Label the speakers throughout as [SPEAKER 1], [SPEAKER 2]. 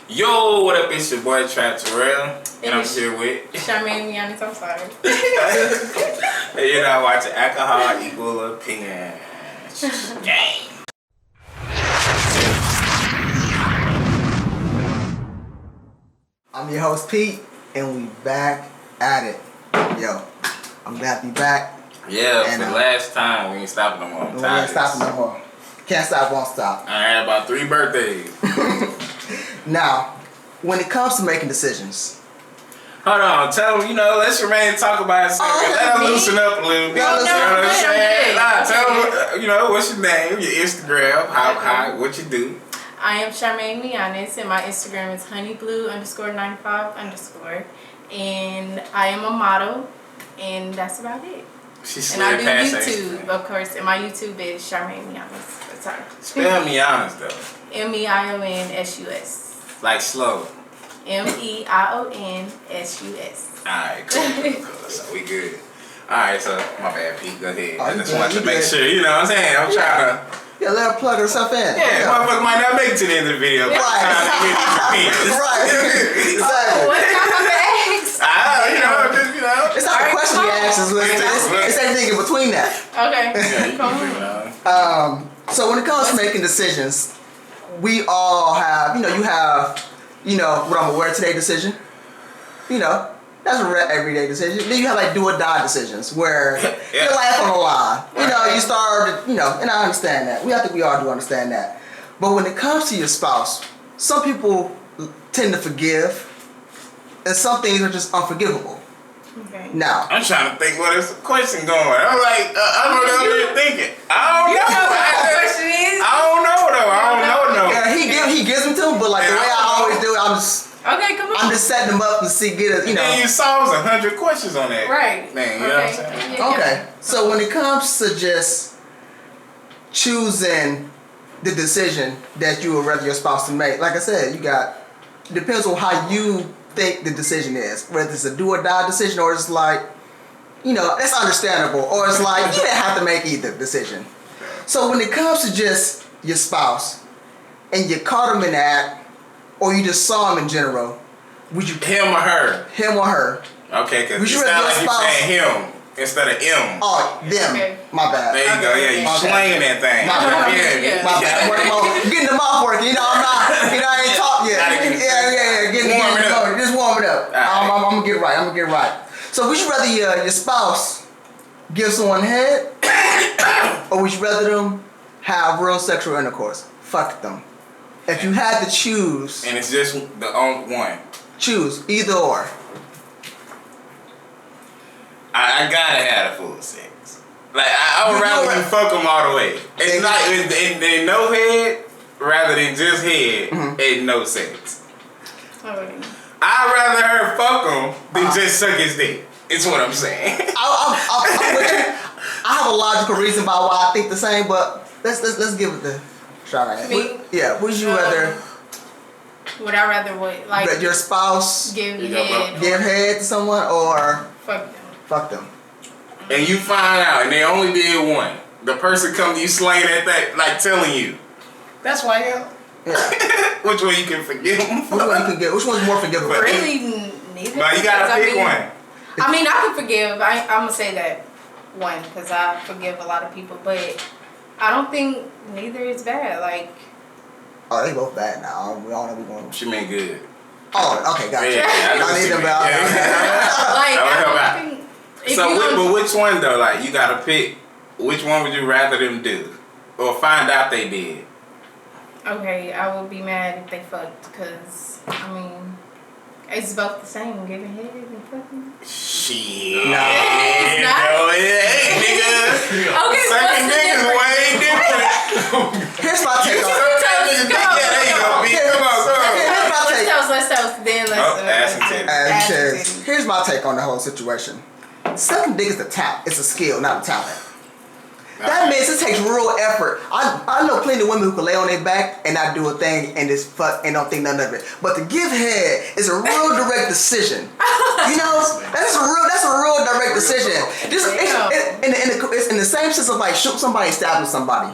[SPEAKER 1] Yo, what up? It's your boy Trapp Terrell, and I'm here with
[SPEAKER 2] Charmaine Mianis. I'm sorry.
[SPEAKER 1] and you're not watching Alcohol Equal Opinion. Gang.
[SPEAKER 3] I'm your host Pete, and we back at it. Yo, I'm glad to be back.
[SPEAKER 1] Yeah,
[SPEAKER 3] and,
[SPEAKER 1] for the last time, we ain't stopping no more.
[SPEAKER 3] We ain't stopping no more. Can't stop, won't stop.
[SPEAKER 1] I had about 3 birthdays.
[SPEAKER 3] Now, when it comes to making decisions,
[SPEAKER 1] Hold on, tell them, let's remain talk about it. Let them loosen up a little bit.
[SPEAKER 3] No,
[SPEAKER 1] You know what I'm saying?
[SPEAKER 2] Okay.
[SPEAKER 1] Tell them, what's your name, your Instagram, how what you do.
[SPEAKER 2] I am Charmaine Mianis, and my Instagram is honeyblue_95_. And I am a model, and that's about it.
[SPEAKER 1] She
[SPEAKER 2] And
[SPEAKER 1] slid
[SPEAKER 2] I do
[SPEAKER 1] past
[SPEAKER 2] YouTube,
[SPEAKER 1] Instagram.
[SPEAKER 2] of course, and my YouTube is Charmaine Mianis. That's her.
[SPEAKER 1] Spell me honest though.
[SPEAKER 2] MEIONSUS.
[SPEAKER 1] Like slow.
[SPEAKER 2] MEIONSUS.
[SPEAKER 1] Alright, cool. So we good. Alright, so my bad, Pete. Go ahead.
[SPEAKER 3] Oh,
[SPEAKER 1] I
[SPEAKER 3] you
[SPEAKER 1] just
[SPEAKER 3] good,
[SPEAKER 1] wanted
[SPEAKER 3] you
[SPEAKER 1] to make
[SPEAKER 3] good.
[SPEAKER 1] sure, you know what I'm saying? I'm trying to.
[SPEAKER 3] yeah, let her plug herself in.
[SPEAKER 1] Yeah, motherfucker might not make it to the end of the video. But I'm trying to get these opinions.
[SPEAKER 3] Right. Exactly.
[SPEAKER 2] What kind of eggs?
[SPEAKER 3] It's not the question we ask, it's everything in between that.
[SPEAKER 2] Okay.
[SPEAKER 1] Yeah, you
[SPEAKER 2] Come
[SPEAKER 1] can
[SPEAKER 2] on.
[SPEAKER 1] figure it out.
[SPEAKER 3] So when it comes to making decisions, we all have, you have, what I'm aware today decision. That's a everyday decision. Then you have like do or die decisions where your life on the line. You start, and I understand that. I think we all do understand that. But when it comes to your spouse, some people tend to forgive, and some things are just unforgivable.
[SPEAKER 2] Okay.
[SPEAKER 3] Now,
[SPEAKER 1] I'm trying to think what is the question going. I'm like, I don't know what you're thinking. I don't know.
[SPEAKER 2] The question is?
[SPEAKER 1] I don't know though. I don't know.
[SPEAKER 3] yeah, he gives them to him, but like the way I always do it,
[SPEAKER 2] Okay, come on.
[SPEAKER 3] I'm just setting them up to get it,
[SPEAKER 1] And then you solve 100 questions on that.
[SPEAKER 2] Right.
[SPEAKER 1] Thing, you know what I'm saying?
[SPEAKER 2] Yeah.
[SPEAKER 3] Okay, so when it comes to just choosing the decision that you would rather your spouse to make, like I said, it depends on how you think the decision is. Whether it's a do or die decision, or it's like, that's understandable, or it's like you didn't have to make either decision. So when it comes to just your spouse, and you caught him in the act, or you just saw him in general, would you
[SPEAKER 1] Him or her?
[SPEAKER 3] him or her?
[SPEAKER 1] Okay, because
[SPEAKER 3] Would
[SPEAKER 1] it
[SPEAKER 3] you
[SPEAKER 1] sounds
[SPEAKER 3] rather
[SPEAKER 1] like
[SPEAKER 3] your
[SPEAKER 1] you're
[SPEAKER 3] spouse-
[SPEAKER 1] saying him instead of M.
[SPEAKER 3] Oh, them.
[SPEAKER 2] Okay.
[SPEAKER 3] My bad.
[SPEAKER 1] There you go. Yeah, you
[SPEAKER 3] Okay.
[SPEAKER 1] slanging that thing.
[SPEAKER 3] My bad.
[SPEAKER 2] Yeah.
[SPEAKER 3] My bad. Getting the mouth working. I'm not. I ain't talked yet.
[SPEAKER 1] Gotta get it-
[SPEAKER 3] Yeah. Getting
[SPEAKER 1] Warm it up.
[SPEAKER 3] Just warm it up.
[SPEAKER 1] Right.
[SPEAKER 3] I'm gonna get it right. So would you rather your spouse give someone head, or would you rather them have real sexual intercourse? Fuck them. If you had to choose,
[SPEAKER 1] And it's just the only one.
[SPEAKER 3] choose either or.
[SPEAKER 1] I gotta have the full sex. Like I would rather you fuck them all the way. It's not in no head rather than just head and no sex.
[SPEAKER 2] Alright.
[SPEAKER 1] I'd rather her fuck him than just suck his dick. It's what I'm saying.
[SPEAKER 3] I'm with you. I have a logical reason why I think the same, but let's give it the try.
[SPEAKER 2] Me?
[SPEAKER 3] Would you rather
[SPEAKER 2] Would I rather what? Like
[SPEAKER 3] your spouse
[SPEAKER 2] give
[SPEAKER 1] You go,
[SPEAKER 2] head?
[SPEAKER 3] give head to someone or
[SPEAKER 2] Fuck them.
[SPEAKER 3] fuck them?
[SPEAKER 1] And you find out, and they only did one. The person come to you slaying at that, like telling you. That's why
[SPEAKER 3] Yeah.
[SPEAKER 1] Which one you can forgive them for?
[SPEAKER 3] Which one you can get? Which one's more forgivable?
[SPEAKER 1] But-
[SPEAKER 2] Really, neither.
[SPEAKER 1] But you gotta
[SPEAKER 2] Because,
[SPEAKER 1] pick one.
[SPEAKER 2] I mean, I can forgive. I'm gonna say that one because I forgive a lot of people, but I don't think neither is bad. Like,
[SPEAKER 3] Oh, they both bad now. We all know we going.
[SPEAKER 1] She meant good.
[SPEAKER 3] Oh, okay, gotcha.
[SPEAKER 1] Yeah, I know
[SPEAKER 3] I
[SPEAKER 1] what
[SPEAKER 3] need
[SPEAKER 1] you
[SPEAKER 3] them
[SPEAKER 1] mean.
[SPEAKER 3] out.
[SPEAKER 1] Yeah.
[SPEAKER 2] like
[SPEAKER 1] That would help
[SPEAKER 2] I
[SPEAKER 1] out.
[SPEAKER 2] don't think. If
[SPEAKER 1] So,
[SPEAKER 2] you
[SPEAKER 1] but which one though? Like, you gotta pick. Which one would you rather them do, or find out they did?
[SPEAKER 2] Okay, I would be mad if they fucked because I mean, it's both the same. Giving head and fucking.
[SPEAKER 1] Shit.
[SPEAKER 3] No.
[SPEAKER 2] It's not?
[SPEAKER 1] No, it ain't, nigga.
[SPEAKER 2] Okay, so what's
[SPEAKER 1] Sucking
[SPEAKER 2] the
[SPEAKER 1] dick is
[SPEAKER 2] difference?
[SPEAKER 1] way different.
[SPEAKER 3] Here's my take on it.
[SPEAKER 1] Yeah, there you go, B. Come on, go.
[SPEAKER 3] Here's my take.
[SPEAKER 2] Let's toast. Then let's.
[SPEAKER 1] Oh, ass and titties.
[SPEAKER 3] And
[SPEAKER 2] Ass and
[SPEAKER 3] says,
[SPEAKER 2] titties.
[SPEAKER 3] here's my take on the whole situation. Sucking dick is a talent. It's a skill, not a talent. That means it takes real effort. I know plenty of women who can lay on their back and not do a thing and just fuck and don't think none of it. But to give head is a real direct decision. That's a real direct decision. Just it's in the same sense of like shoot somebody, stabbing somebody.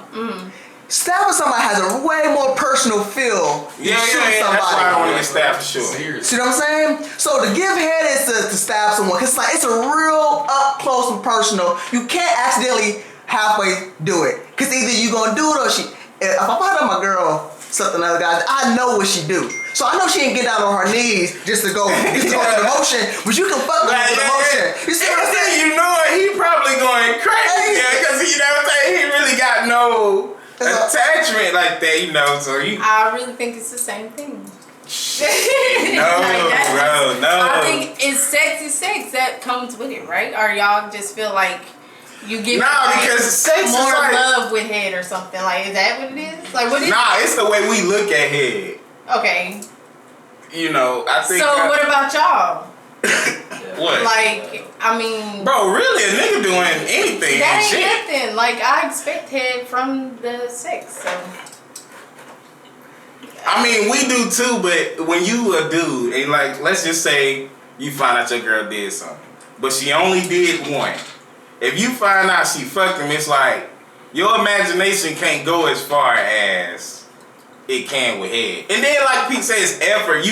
[SPEAKER 3] stabbing somebody has a way more personal feel than shooting somebody.
[SPEAKER 1] That's why I don't want to get stabbed for sure.
[SPEAKER 3] See what I'm saying? So to give head is to stab someone, because it's a real up close and personal. You can't accidentally halfway do it, because either you gonna do it or she. If I find out my girl something other guys, I know what she do. So I know she ain't get down on her knees just to go through the motion, but you can fuck with the motion. You see what I'm saying?
[SPEAKER 1] You know it, he probably going crazy because you know what I'm saying. He really got no attachment like that, you know. So
[SPEAKER 2] I really think it's the same thing.
[SPEAKER 1] No, bro, no.
[SPEAKER 2] I think it's sex that comes with it, right? Or y'all just feel like you give
[SPEAKER 1] because sex
[SPEAKER 2] more
[SPEAKER 1] is like,
[SPEAKER 2] love with head or something. Like, is that what it is? Like, what is
[SPEAKER 1] it's the way we look at head.
[SPEAKER 2] Okay.
[SPEAKER 1] You know, I think.
[SPEAKER 2] So what about y'all?
[SPEAKER 1] What?
[SPEAKER 2] Like, I mean,
[SPEAKER 1] bro, really, a nigga doing anything?
[SPEAKER 2] That ain't
[SPEAKER 1] shit.
[SPEAKER 2] nothing. Like, I expect head from the sex. So.
[SPEAKER 1] I mean, we do too, but when you a dude and like, let's just say you find out your girl did something, but she only did one. If you find out she fucked him, it's like your imagination can't go as far as it can with head. And then, like Pete says, effort.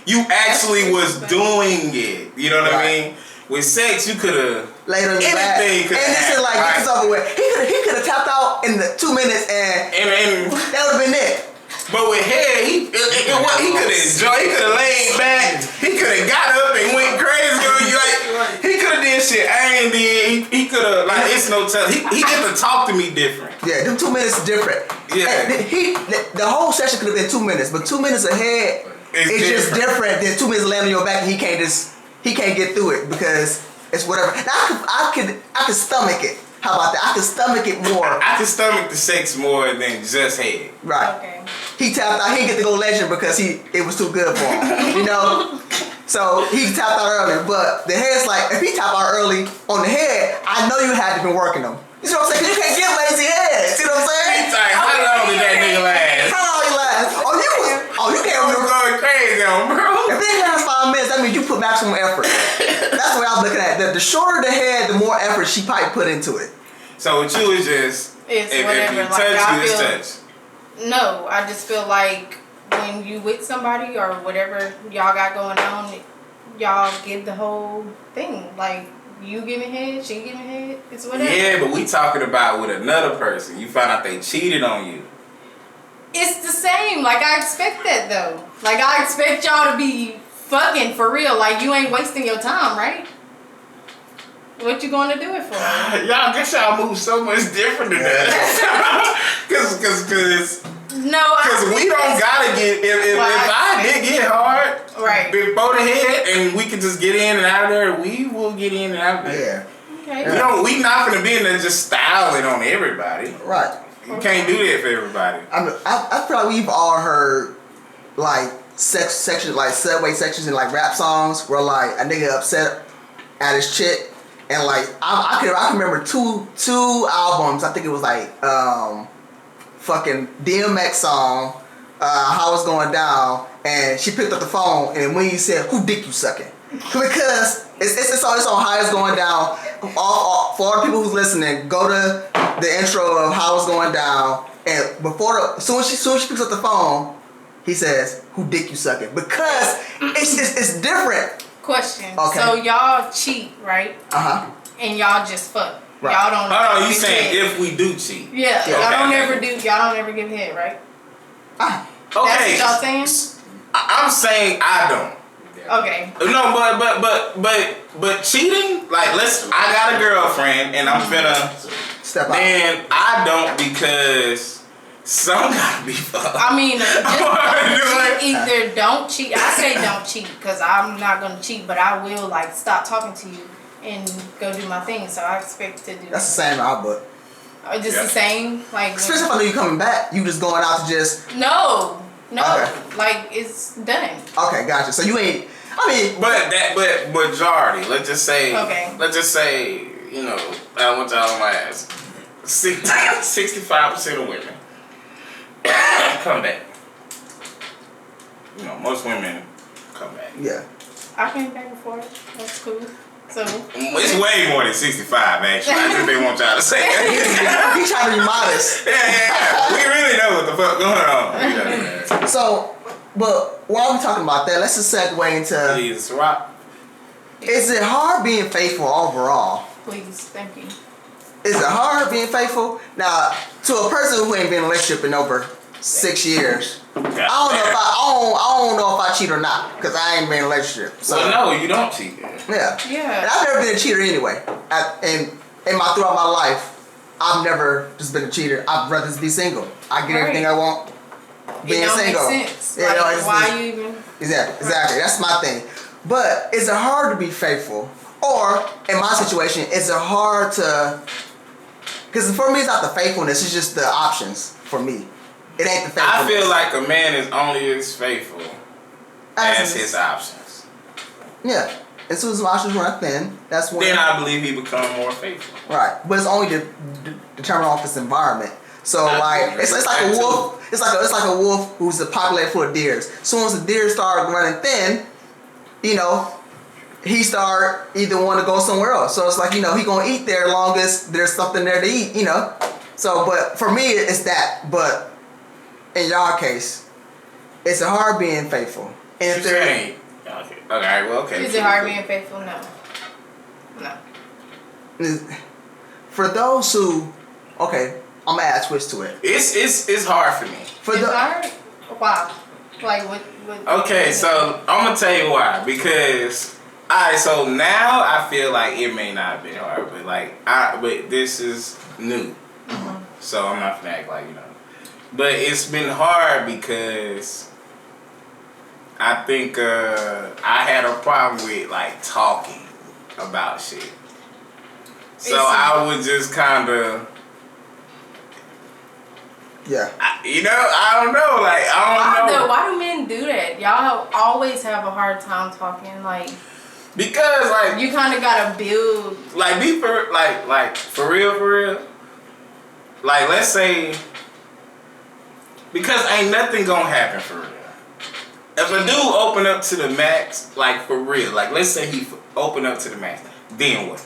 [SPEAKER 1] You actually was doing it. You know what I mean? With sex, you could have
[SPEAKER 3] laid on your back. And this is like get this over with. He could have tapped out in the 2 minutes and that would have been it.
[SPEAKER 1] But with head, he could have enjoyed. He could have laid back. He could have got up and went crazy on you. Like he could have did shit I ain't did. He could have like it's no tell. He get to talk to me different.
[SPEAKER 3] Yeah, them 2 minutes is different.
[SPEAKER 1] Yeah,
[SPEAKER 3] the whole session could have been 2 minutes, but 2 minutes ahead it's just different than 2 minutes laying on your back and he can't get through it because it's whatever. Now, I could stomach it. How about that? I could stomach it more.
[SPEAKER 1] I could stomach the sex more than just head.
[SPEAKER 3] Right.
[SPEAKER 2] Okay.
[SPEAKER 3] He tapped out. He didn't get to go legend because it was too good for him. You know. So he tapped out early. But the head's like, if he tapped out early on the head, I know you had to been working him. You see what I'm saying? 'Cause you can't get lazy head. See what I'm saying?
[SPEAKER 1] He's like, how long did that nigga last?
[SPEAKER 3] How long he last? You can't remember.
[SPEAKER 1] Going crazy on bro.
[SPEAKER 3] If it lasts 5 minutes, that means you put maximum effort. That's the way I was looking at it. The shorter the head, the more effort she probably put into it.
[SPEAKER 1] So with you, it's just
[SPEAKER 2] it's
[SPEAKER 1] if
[SPEAKER 2] whatever.
[SPEAKER 1] you
[SPEAKER 2] Like,
[SPEAKER 1] touch, it's touch.
[SPEAKER 2] No, I just feel like when you with somebody or whatever y'all got going on, y'all give the whole thing. Like, you giving head, she giving head, it's whatever.
[SPEAKER 1] Yeah, but we talking about with another person. You find out they cheated on you.
[SPEAKER 2] It's the same. Like, I expect that though. Like, I expect y'all to be fucking for real. Like, you ain't wasting your time, right? What you going to do it for?
[SPEAKER 1] Y'all guess y'all move so much different than that. Cause we don't gotta get if I did get hard
[SPEAKER 2] right
[SPEAKER 1] before the head and we can just get in and out of there, we will get in and out of there.
[SPEAKER 3] Yeah.
[SPEAKER 2] Okay.
[SPEAKER 1] We not gonna be in there just styling on everybody.
[SPEAKER 3] Right.
[SPEAKER 1] You can't do that for everybody.
[SPEAKER 3] I feel like we've all heard like sex sections, like subway sections in like rap songs where like a nigga upset at his chick. And like I can remember two albums. I think it was like fucking DMX song, How It's Going Down, and she picked up the phone and when he said, "Who dick you sucking?" Because it's on How It's Going Down. For all the people who's listening, go to the intro of How It's Going Down, and as soon as she picks up the phone, he says, "Who dick you sucking?" Because it's different.
[SPEAKER 2] Question.
[SPEAKER 3] Okay.
[SPEAKER 2] So y'all cheat, right? And y'all just fuck.
[SPEAKER 3] Right.
[SPEAKER 2] Y'all don't.
[SPEAKER 1] Hold on, you saying if we do cheat?
[SPEAKER 2] Yeah.
[SPEAKER 1] Okay.
[SPEAKER 2] Y'all don't ever give head, right?
[SPEAKER 1] Okay.
[SPEAKER 2] That's what y'all saying?
[SPEAKER 1] I'm saying I don't.
[SPEAKER 2] Okay.
[SPEAKER 1] No, but cheating, like I got a girlfriend and I'm finna
[SPEAKER 3] step out.
[SPEAKER 1] And I don't because some gotta be fucked.
[SPEAKER 2] I mean, just either don't cheat. I say don't cheat because I'm not gonna cheat, but I will like stop talking to you and go do my thing. So I expect to do.
[SPEAKER 3] That's the same in our book.
[SPEAKER 2] Just the same, like.
[SPEAKER 3] Especially if I know you coming back, you just going out to just.
[SPEAKER 2] No,
[SPEAKER 3] okay.
[SPEAKER 2] Like it's done.
[SPEAKER 3] Okay, gotcha. So you ain't. I mean,
[SPEAKER 1] but majority. Let's just say.
[SPEAKER 2] Okay.
[SPEAKER 1] Let's just say I want y'all on my ass. 65% of women come back. Most women come back.
[SPEAKER 3] Yeah.
[SPEAKER 2] I came back before. That's cool. So
[SPEAKER 1] It's way more than 65, actually. I just didn't want y'all to say that.
[SPEAKER 3] He trying to be modest.
[SPEAKER 1] Yeah. We really know what the fuck going on. You know,
[SPEAKER 3] So, but while we're talking about that, let's just segue into.
[SPEAKER 1] Jesus, Rock.
[SPEAKER 3] Is it hard being faithful overall?
[SPEAKER 2] please, thank you.
[SPEAKER 3] Is it hard being faithful? Now, to a person who ain't been in a relationship in over 6 years, I don't know if I cheat or not, because I ain't been in a relationship. So
[SPEAKER 1] Well, no, you don't cheat.
[SPEAKER 3] yeah.
[SPEAKER 2] Yeah.
[SPEAKER 3] And I've never been a cheater anyway. Throughout my life, I've never just been a cheater. I'd rather just be single. I get everything I want being
[SPEAKER 2] it don't
[SPEAKER 3] single.
[SPEAKER 2] Make sense.
[SPEAKER 3] Yeah,
[SPEAKER 2] like, why you even?
[SPEAKER 3] Exactly. That's my thing. But is it hard to be faithful? Or in my situation, is it hard to? Because for me, it's not the faithfulness. It's just the options for me. It ain't the faithfulness.
[SPEAKER 1] I feel like a man is only as faithful as his options.
[SPEAKER 3] Yeah. As soon as the options run thin, that's when.
[SPEAKER 1] Then I believe he become more faithful.
[SPEAKER 3] Right, but it's only determined off its environment. So like it's like a wolf. It's like a wolf who's populated full of deers. As soon as the deer start running thin, you know, he start either want to go somewhere else. So it's like, you know, he gonna eat there long as there's something there to eat. You know. So, but for me, it's that. But in y'all case, it's hard being faithful. And if there ain't.
[SPEAKER 1] Okay.
[SPEAKER 2] Is it hard being faithful? No.
[SPEAKER 3] For those who, okay, I'm gonna add a twist to it.
[SPEAKER 1] It's hard for me.
[SPEAKER 2] It's hard. Why? Like what?
[SPEAKER 1] Okay, so I'm gonna tell you why. Because so now I feel like it may not have been hard, but but this is new, so I'm not gonna act like you know. But it's been hard because I think I had a problem with like talking about shit. So I would just kind of, I don't know, like I don't know.
[SPEAKER 2] Why do men do that? Y'all always have a hard time talking, like.
[SPEAKER 1] Because like
[SPEAKER 2] you kind of gotta build.
[SPEAKER 1] Like be for real. Like let's say, because ain't nothing gonna happen for real. If a dude open up to the max, like for real, like let's say he open up to the max, then what?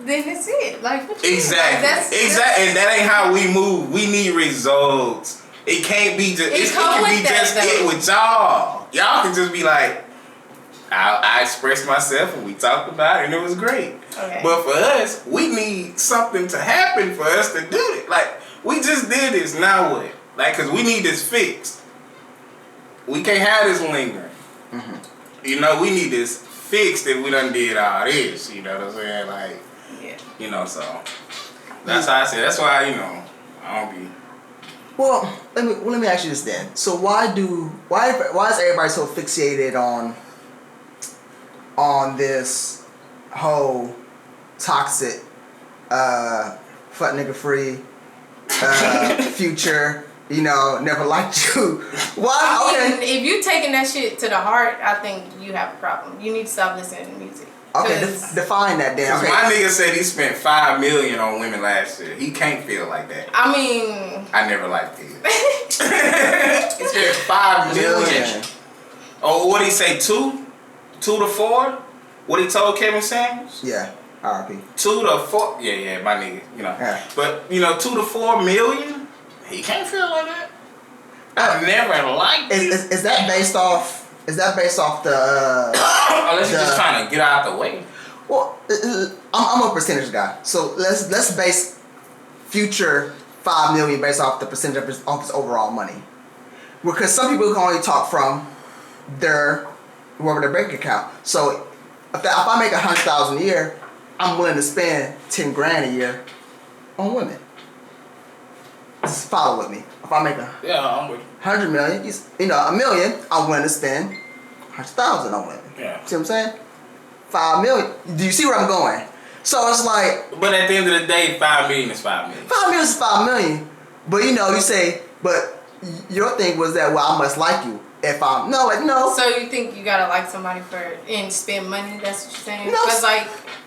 [SPEAKER 2] Then it's it. Like what you
[SPEAKER 1] exactly,
[SPEAKER 2] mean?
[SPEAKER 1] Exactly, and that ain't how we move. We need results. It can't be just. It can be just it with y'all. Y'all can just be like, I expressed myself and we talked about it and it was great.
[SPEAKER 2] Okay.
[SPEAKER 1] But for us, we need something to happen for us to do it. Like we just did this. Now what? Like, cause we need this fixed. We can't have this lingering. Mm-hmm. You know, we need this fixed if we done did all this. You know what I'm saying? Like.
[SPEAKER 2] Yeah.
[SPEAKER 1] You know, so that's how I say. That's why I don't be.
[SPEAKER 3] Well, let me ask you this then. So why is everybody so fixated on this whole toxic, fuck nigga free, future? You know, never liked you. Why?
[SPEAKER 2] I mean, if you taking that shit to the heart, I think you have a problem. You need to stop listening to music.
[SPEAKER 3] Okay, define that then. Okay.
[SPEAKER 1] My nigga said he spent $5 million on women last year. He can't feel like that.
[SPEAKER 2] I mean,
[SPEAKER 1] I never liked it. He spent $5 million. Oh, what he say? 2 to 4? What he told Kevin Samuels?
[SPEAKER 3] Yeah, R.I.P.
[SPEAKER 1] 2 to 4. Yeah, my nigga. You know, but 2 to 4 million. He can't feel like that. I never liked it.
[SPEAKER 3] Is that based off? Is that based off the?
[SPEAKER 1] Unless you're just trying to get out the way.
[SPEAKER 3] Well, I'm a percentage guy, so let's base future $5 million based off the percentage of his overall money, because some people can only talk from their bank account. So if I make $100,000 a year, I'm willing to spend $10,000 a year on women. Just follow with me. If I make
[SPEAKER 1] I'm with you.
[SPEAKER 3] 100 million, $1 million, I'm willing to spend 100,000 on women.
[SPEAKER 1] Yeah.
[SPEAKER 3] See what I'm saying? 5 million. Do you see where I'm going? So it's like.
[SPEAKER 1] But at the end of the day, 5 million is 5 million.
[SPEAKER 3] 5 million is 5 million. But you say, but your thing was that, well, I must like you. If I'm no.
[SPEAKER 2] So you think you gotta like somebody and spend money? That's what you're saying?
[SPEAKER 3] No.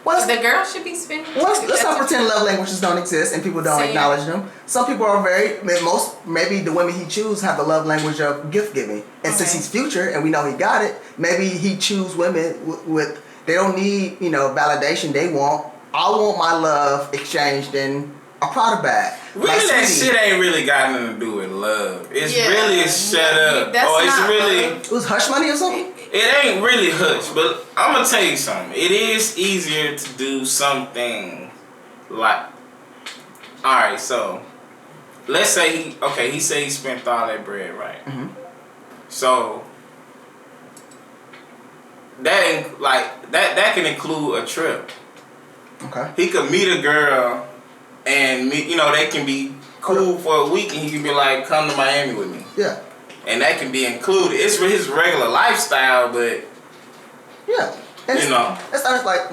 [SPEAKER 2] Because the girl should be spending.
[SPEAKER 3] Let's not pretend love languages don't exist and people don't acknowledge them. Some people are maybe the women he choose have the love language of gift giving. And since he's future and we know he got it, maybe he choose women with They don't need, validation. I want my love exchanged in a product bag.
[SPEAKER 1] Really, that shit ain't really got nothing to do with love. It's really a shut up.
[SPEAKER 3] It was hush money or something?
[SPEAKER 1] It ain't really hush, but I'm gonna tell you something. It is easier to do something like, alright, so let's say he said he spent all that bread, right?
[SPEAKER 3] Mm-hmm.
[SPEAKER 1] So that can include a trip.
[SPEAKER 3] Okay.
[SPEAKER 1] He could meet a girl and they can be cool for a week, and he can be like, come to Miami with me.
[SPEAKER 3] Yeah.
[SPEAKER 1] And that can be included. It's his regular lifestyle, but
[SPEAKER 3] yeah, and it's not like,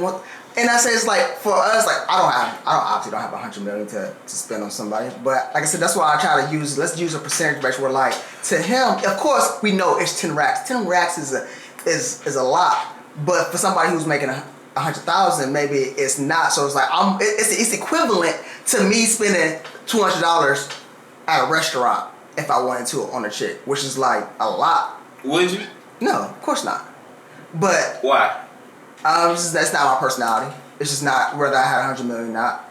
[SPEAKER 3] and I say it's like for us, like I obviously don't have $100 million to spend on somebody, but like I said, that's why I try to let's use a percentage rate where, like, to him, of course we know it's 10 racks. 10 racks is a lot, but for somebody who's making 100,000, maybe it's not. So it's like it's equivalent to me spending $200 at a restaurant if I wanted to on a chick, which is like a lot.
[SPEAKER 1] Would you?
[SPEAKER 3] No, of course not. But
[SPEAKER 1] why?
[SPEAKER 3] That's not my personality. It's just not whether I had 100 million or not.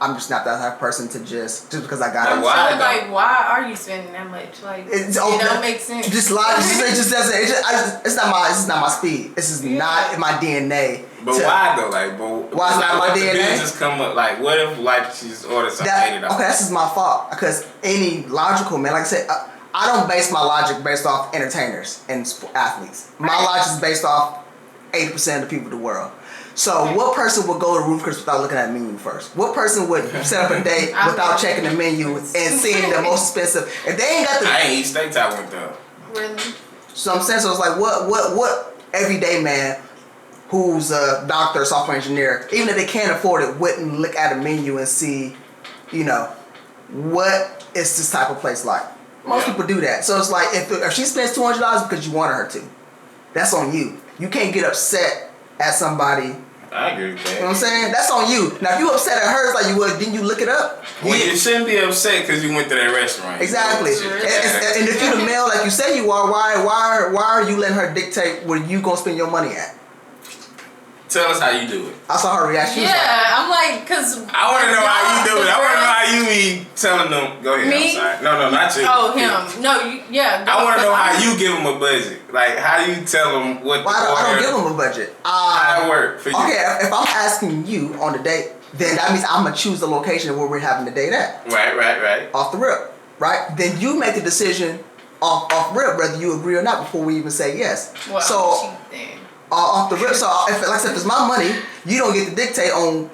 [SPEAKER 3] I'm just not that type of person to just because I got it.
[SPEAKER 2] Why are you spending that much? Like, it don't make sense.
[SPEAKER 3] Just like it just doesn't. It's not my speed. This is not in my DNA.
[SPEAKER 1] But why though? Like,
[SPEAKER 3] why is not my DNA?
[SPEAKER 1] Just come up like, what if she just ordered something $80?
[SPEAKER 3] Okay, this is my fault because any logical man, like I said, I don't base my logic based off entertainers and athletes. My logic is based off 80% of the people in the world. So what person would go to Ruth Chris without looking at the menu first? What person would set up a date without checking the menu and seeing the most expensive? If they ain't got the...
[SPEAKER 1] I ain't eat steak I went though.
[SPEAKER 2] Really?
[SPEAKER 3] So I'm saying, so it's like, what everyday man who's a doctor or software engineer, even if they can't afford it, wouldn't look at a menu and see, what is this type of place like? Most people do that. So it's like, if she spends $200 because you wanted her to, that's on you. You can't get upset at somebody.
[SPEAKER 1] I agree with that.
[SPEAKER 3] You know what I'm saying? That's on you. Now, if you upset at hers like you would, didn't you look it up?
[SPEAKER 1] Well, you shouldn't be upset because you went to that restaurant.
[SPEAKER 3] Exactly. And if you're the male like you say you are, why are you letting her dictate where you gonna spend your money at?
[SPEAKER 1] Tell us how you do it.
[SPEAKER 3] I saw her reaction.
[SPEAKER 2] I'm like, because...
[SPEAKER 1] I want to know how you do it. I want to know how you be telling them... Go ahead,
[SPEAKER 2] me?
[SPEAKER 1] I'm sorry. No, not you.
[SPEAKER 2] Oh, him. No,
[SPEAKER 1] I want to know how you give them a budget. Like, how do you tell them what...
[SPEAKER 3] Well, I don't give them a budget.
[SPEAKER 1] How it work for you?
[SPEAKER 3] Okay, if I'm asking you on the date, then that means I'm going to choose the location where we're having the date at.
[SPEAKER 1] Right.
[SPEAKER 3] Off the rip, right? Then you make the decision off rip whether you agree or not before we even say yes.
[SPEAKER 2] Well,
[SPEAKER 3] so... off the rip. So if it's my money, you don't get to dictate on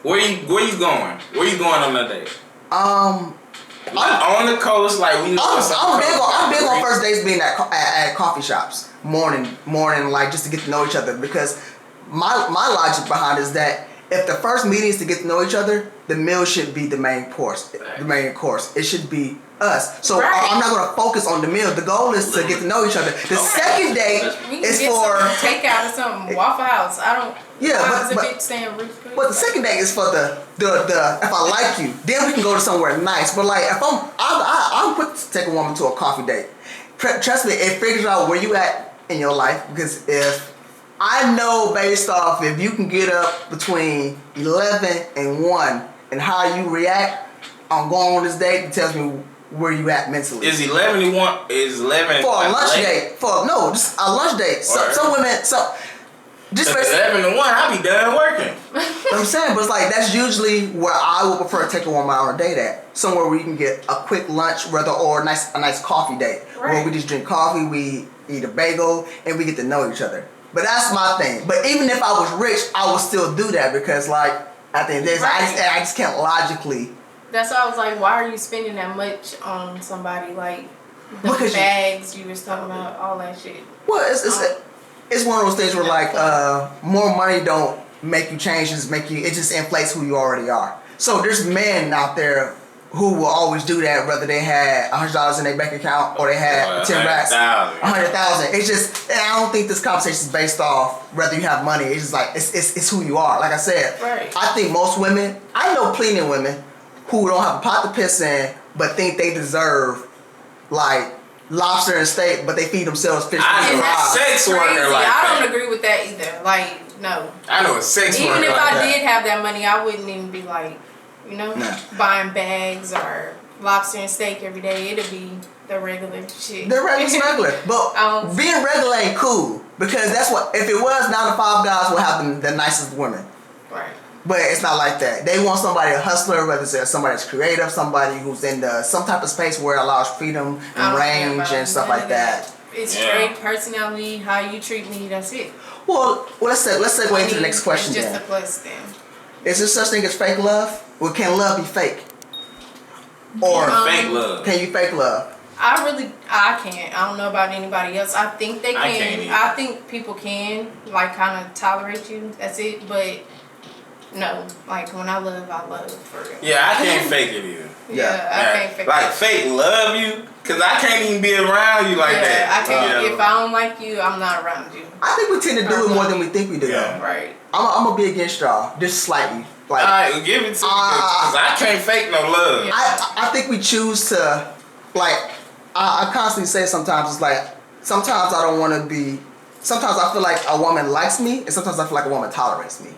[SPEAKER 1] where you going. Where you going on that date?
[SPEAKER 3] On
[SPEAKER 1] the coast, like we know.
[SPEAKER 3] I'm big on first dates being at coffee shops, morning, like just to get to know each other. Because my logic behind it is that if the first meeting is to get to know each other, the meal should be the main course. It should be us. So I'm not going to focus on the meal. The goal is to get to know each other. The second date is for
[SPEAKER 2] takeout or something. Waffle House. I don't.
[SPEAKER 3] Yeah, but the second date is for the if I like you, then we can go to somewhere nice. But like if I'm quick to take a woman to a coffee date. Trust me, it figures out where you at in your life, because if I know based off if you can get up between 11 and 1 and how you react on going on this date, it tells me where you at mentally.
[SPEAKER 1] Is 11 and 1? Is 11
[SPEAKER 3] for a lunch date? Just a lunch date. Some women, just
[SPEAKER 1] 11 and 1, I'll be done working.
[SPEAKER 3] I'm saying, but it's like that's usually where I would prefer to take a woman on a date at. Somewhere where you can get a quick lunch, or a nice coffee date, where we just drink coffee, we eat a bagel, and we get to know each other. But that's my thing. But even if I was rich, I would still do that, because like at the end of the day, I just can't logically.
[SPEAKER 2] That's why I was like, why are you spending that much on somebody? Like the bags you was talking about, all that shit.
[SPEAKER 3] Well, it's one of those things where like more money don't make you change, it just inflates who you already are. So there's men out there who will always do that, whether they had $100 in their bank account or they had 10 racks, 100,000. It's just, I don't think this conversation is based off whether you have money. It's just like it's who you are. Like I said, I think most women, I know plenty of women who don't have a pot to piss in, but think they deserve like lobster and steak, but they feed themselves fish.
[SPEAKER 1] I
[SPEAKER 2] and that's
[SPEAKER 1] sex worker
[SPEAKER 2] crazy.
[SPEAKER 1] like
[SPEAKER 2] I
[SPEAKER 1] that.
[SPEAKER 2] don't agree with that either. Like No.
[SPEAKER 1] I know a sex
[SPEAKER 2] Even
[SPEAKER 1] worker
[SPEAKER 2] if
[SPEAKER 1] like
[SPEAKER 2] I
[SPEAKER 1] that.
[SPEAKER 2] did have that money, I wouldn't even be like, you know, buying bags or lobster and steak every day. It'll be the regular shit.
[SPEAKER 3] The regular. But being regular ain't cool. Because that's what, if it was 9 to 5 guys will have the nicest women.
[SPEAKER 2] Right.
[SPEAKER 3] But it's not like that. They want somebody, a hustler, whether it's somebody that's creative, somebody who's in some type of space where it allows freedom and range and stuff like that.
[SPEAKER 2] It's straight personality, how you treat me, that's it.
[SPEAKER 3] Well, let's segue into the next question.
[SPEAKER 2] It's just a plus then.
[SPEAKER 3] Is there such thing as fake love? Or can love be fake? Or
[SPEAKER 1] fake love?
[SPEAKER 3] Can you fake love?
[SPEAKER 2] I can't. I don't know about anybody else. I think they
[SPEAKER 1] I
[SPEAKER 2] can.
[SPEAKER 1] can't either.
[SPEAKER 2] I think people can, like, kind of tolerate you. That's it. But no, like, when I love for real.
[SPEAKER 1] Yeah, I can't fake it either.
[SPEAKER 2] Yeah, I can't fake it.
[SPEAKER 1] Like, fake love you? Because I can't even be around you like that.
[SPEAKER 2] I can't. If I don't like you, I'm not around you.
[SPEAKER 3] I think we tend to do it more than we think we do.
[SPEAKER 1] Yeah.
[SPEAKER 2] Right.
[SPEAKER 3] I'm going to be against y'all, just slightly. Like,
[SPEAKER 1] Alright, well, give it to me. Because I can't fake no love.
[SPEAKER 2] Yeah.
[SPEAKER 3] I think we choose to, like, I constantly say sometimes, it's like, sometimes I don't want to be, sometimes I feel like a woman likes me, and sometimes I feel like a woman tolerates me.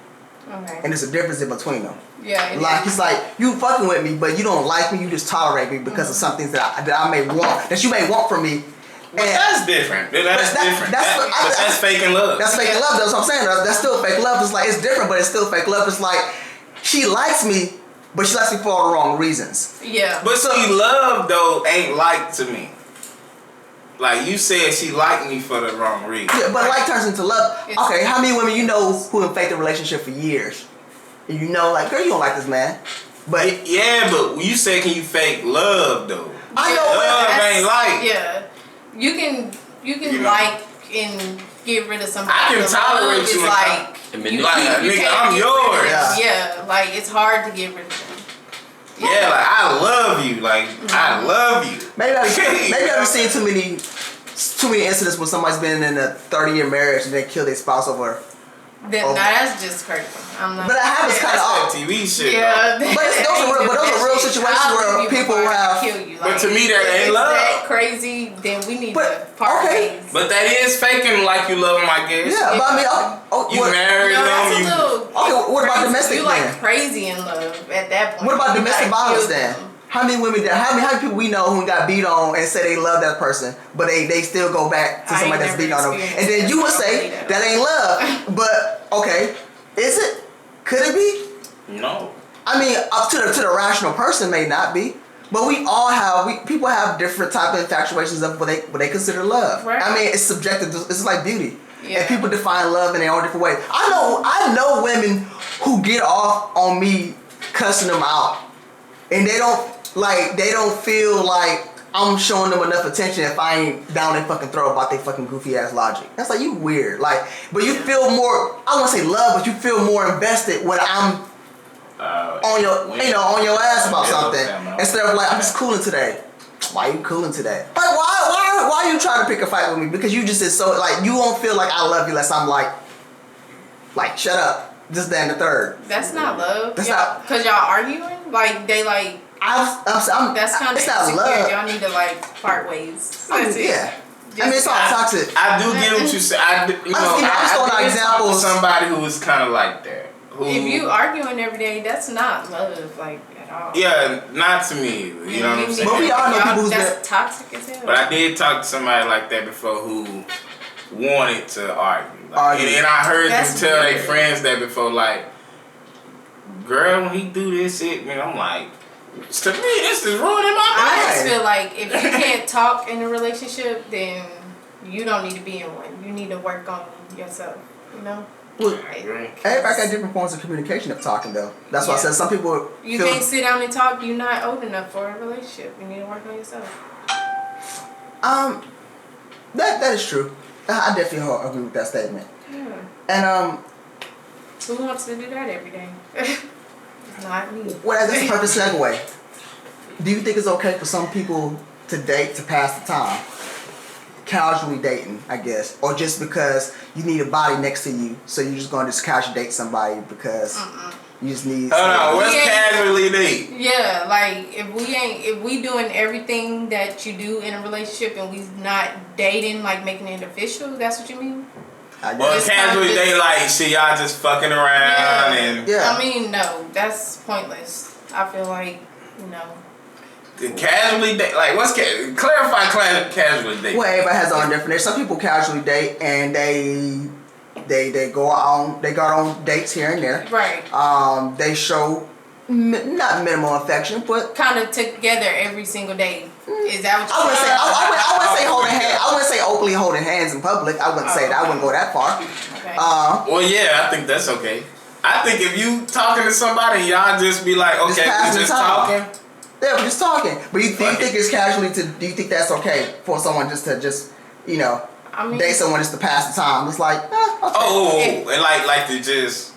[SPEAKER 2] Okay.
[SPEAKER 3] And there's a difference in between them.
[SPEAKER 2] Yeah.
[SPEAKER 3] Like, it's like, you fucking with me, but you don't like me, you just tolerate me because of some things that I may want, that you may want from me.
[SPEAKER 1] But that's different. That's different. That's faking love.
[SPEAKER 3] That's fake love, that's what I'm saying. That's still fake love. It's like, it's different, but it's still fake love. It's like, she likes me, but she likes me for all the wrong reasons.
[SPEAKER 2] Yeah.
[SPEAKER 1] But see, love, though, ain't like to me. Like, you said she liked me for the wrong reason.
[SPEAKER 3] Yeah, but like turns into love. Okay, how many women you know who have faked a relationship for years? And you know, like, girl, you don't like this man. But
[SPEAKER 1] yeah, but you say, can you fake love, though?
[SPEAKER 3] I know
[SPEAKER 1] love ain't like.
[SPEAKER 2] Yeah. You can like and get rid of somebody.
[SPEAKER 1] I can tolerate you.
[SPEAKER 2] Like,
[SPEAKER 1] nigga, I'm yours.
[SPEAKER 2] Yeah, like, it's hard to get rid of them.
[SPEAKER 1] Yeah, like, I love you. Like, I love you.
[SPEAKER 3] maybe I've seen too many incidents when somebody's been in a 30-year marriage and they kill their spouse over.
[SPEAKER 2] Now that's just crazy. I'm not.
[SPEAKER 3] But I have it's kind of
[SPEAKER 1] That's that TV shit.
[SPEAKER 2] Yeah,
[SPEAKER 3] But those are real situations where people have.
[SPEAKER 2] Kill you.
[SPEAKER 1] But to me, that ain't love.
[SPEAKER 2] That crazy, then we need to part ways.
[SPEAKER 1] But that is faking like you love them, I guess.
[SPEAKER 3] Yeah, but I mean,
[SPEAKER 1] you married them.
[SPEAKER 3] Okay, what about domestic?
[SPEAKER 2] You like crazy in love at that point.
[SPEAKER 3] What about domestic violence then? How many women? How many people we know who got beat on and say they love that person, but they still go back to somebody that's beating on them, and then you would say that ain't love. But okay, is it? Could it be?
[SPEAKER 1] No.
[SPEAKER 3] I mean, up to the rational person may not be, but people have different type of infatuations of what they consider love.
[SPEAKER 2] Right.
[SPEAKER 3] I mean, it's subjective. It's like beauty,
[SPEAKER 2] Yeah.
[SPEAKER 3] and people define love in their own different ways. I know women who get off on me cussing them out, and they don't feel like I'm showing them enough attention if I ain't down their fucking throat about their fucking goofy ass logic. That's like, you weird. Like, but you feel more, I don't want to say love, but you feel more invested when I'm on your ass about something. Instead of like, I'm just cooling today. Why are you cooling today? Like, why are you trying to pick a fight with me? Because you just is so, like, you won't feel like I love you unless I'm like, shut up. This, that, and the third.
[SPEAKER 2] That's not love.
[SPEAKER 3] That's not.
[SPEAKER 2] Because y'all arguing? Like, they like. That's kind of
[SPEAKER 3] insecure. Love.
[SPEAKER 2] Y'all need to like part ways.
[SPEAKER 3] Yeah. I mean, it's all toxic.
[SPEAKER 1] I do get what you say. I just
[SPEAKER 3] throwing examples.
[SPEAKER 1] Somebody who is kind of like that.
[SPEAKER 2] If you arguing every day, that's not love, like, at all.
[SPEAKER 1] Yeah, not to me. You know what I'm saying?
[SPEAKER 3] But we all know people who's
[SPEAKER 2] that's toxic as hell.
[SPEAKER 1] But I did talk to somebody like that before who wanted to argue. And I heard them tell their friends that before, like, girl, when he do this shit, man, I'm like, to me, this is ruining my
[SPEAKER 2] I
[SPEAKER 1] mind.
[SPEAKER 2] just feel like if you can't talk in a relationship, then you don't need to be in one. You need to work on yourself, you know?
[SPEAKER 3] Well, everybody got different forms of communication of talking, though. That's why I said some people
[SPEAKER 2] You can't sit down and talk. You're not old enough for a relationship. You need to work on yourself.
[SPEAKER 3] That is true. I definitely agree with that statement.
[SPEAKER 2] Yeah.
[SPEAKER 3] And
[SPEAKER 2] who wants to do that every day? Not me.
[SPEAKER 3] Well, that's a perfect segue. Do you think it's okay for some people to date to pass the time? Casually dating, I guess. Or just because you need a body next to you, so you're just going to just casually date somebody because you just need...
[SPEAKER 1] what's casually date?
[SPEAKER 2] Yeah, like, if we doing everything that you do in a relationship and we not dating, like making it official, that's what you mean?
[SPEAKER 1] Well, casually they like shit. Y'all just fucking around and.
[SPEAKER 3] Yeah.
[SPEAKER 2] I mean, no, that's pointless. I feel like
[SPEAKER 1] Casually date, like what's clarify casually date?
[SPEAKER 3] Well, everybody has their own definition. Some people casually date and they go on dates here and there.
[SPEAKER 2] Right.
[SPEAKER 3] They show not minimal affection, but
[SPEAKER 2] kind of together every single day. Is that what
[SPEAKER 3] I
[SPEAKER 2] you're saying?
[SPEAKER 3] I wouldn't say holding hands. I wouldn't say openly holding hands in public. I wouldn't say that. I wouldn't go that far.
[SPEAKER 2] Okay.
[SPEAKER 1] Well, yeah, I think that's okay. I think if you talking to somebody, y'all just be like, okay, we just talking.
[SPEAKER 3] Yeah, we're just talking. But you think it's casually do you think that's okay for someone just to date someone just to pass the time? It's like, okay.
[SPEAKER 1] Oh, and like to just.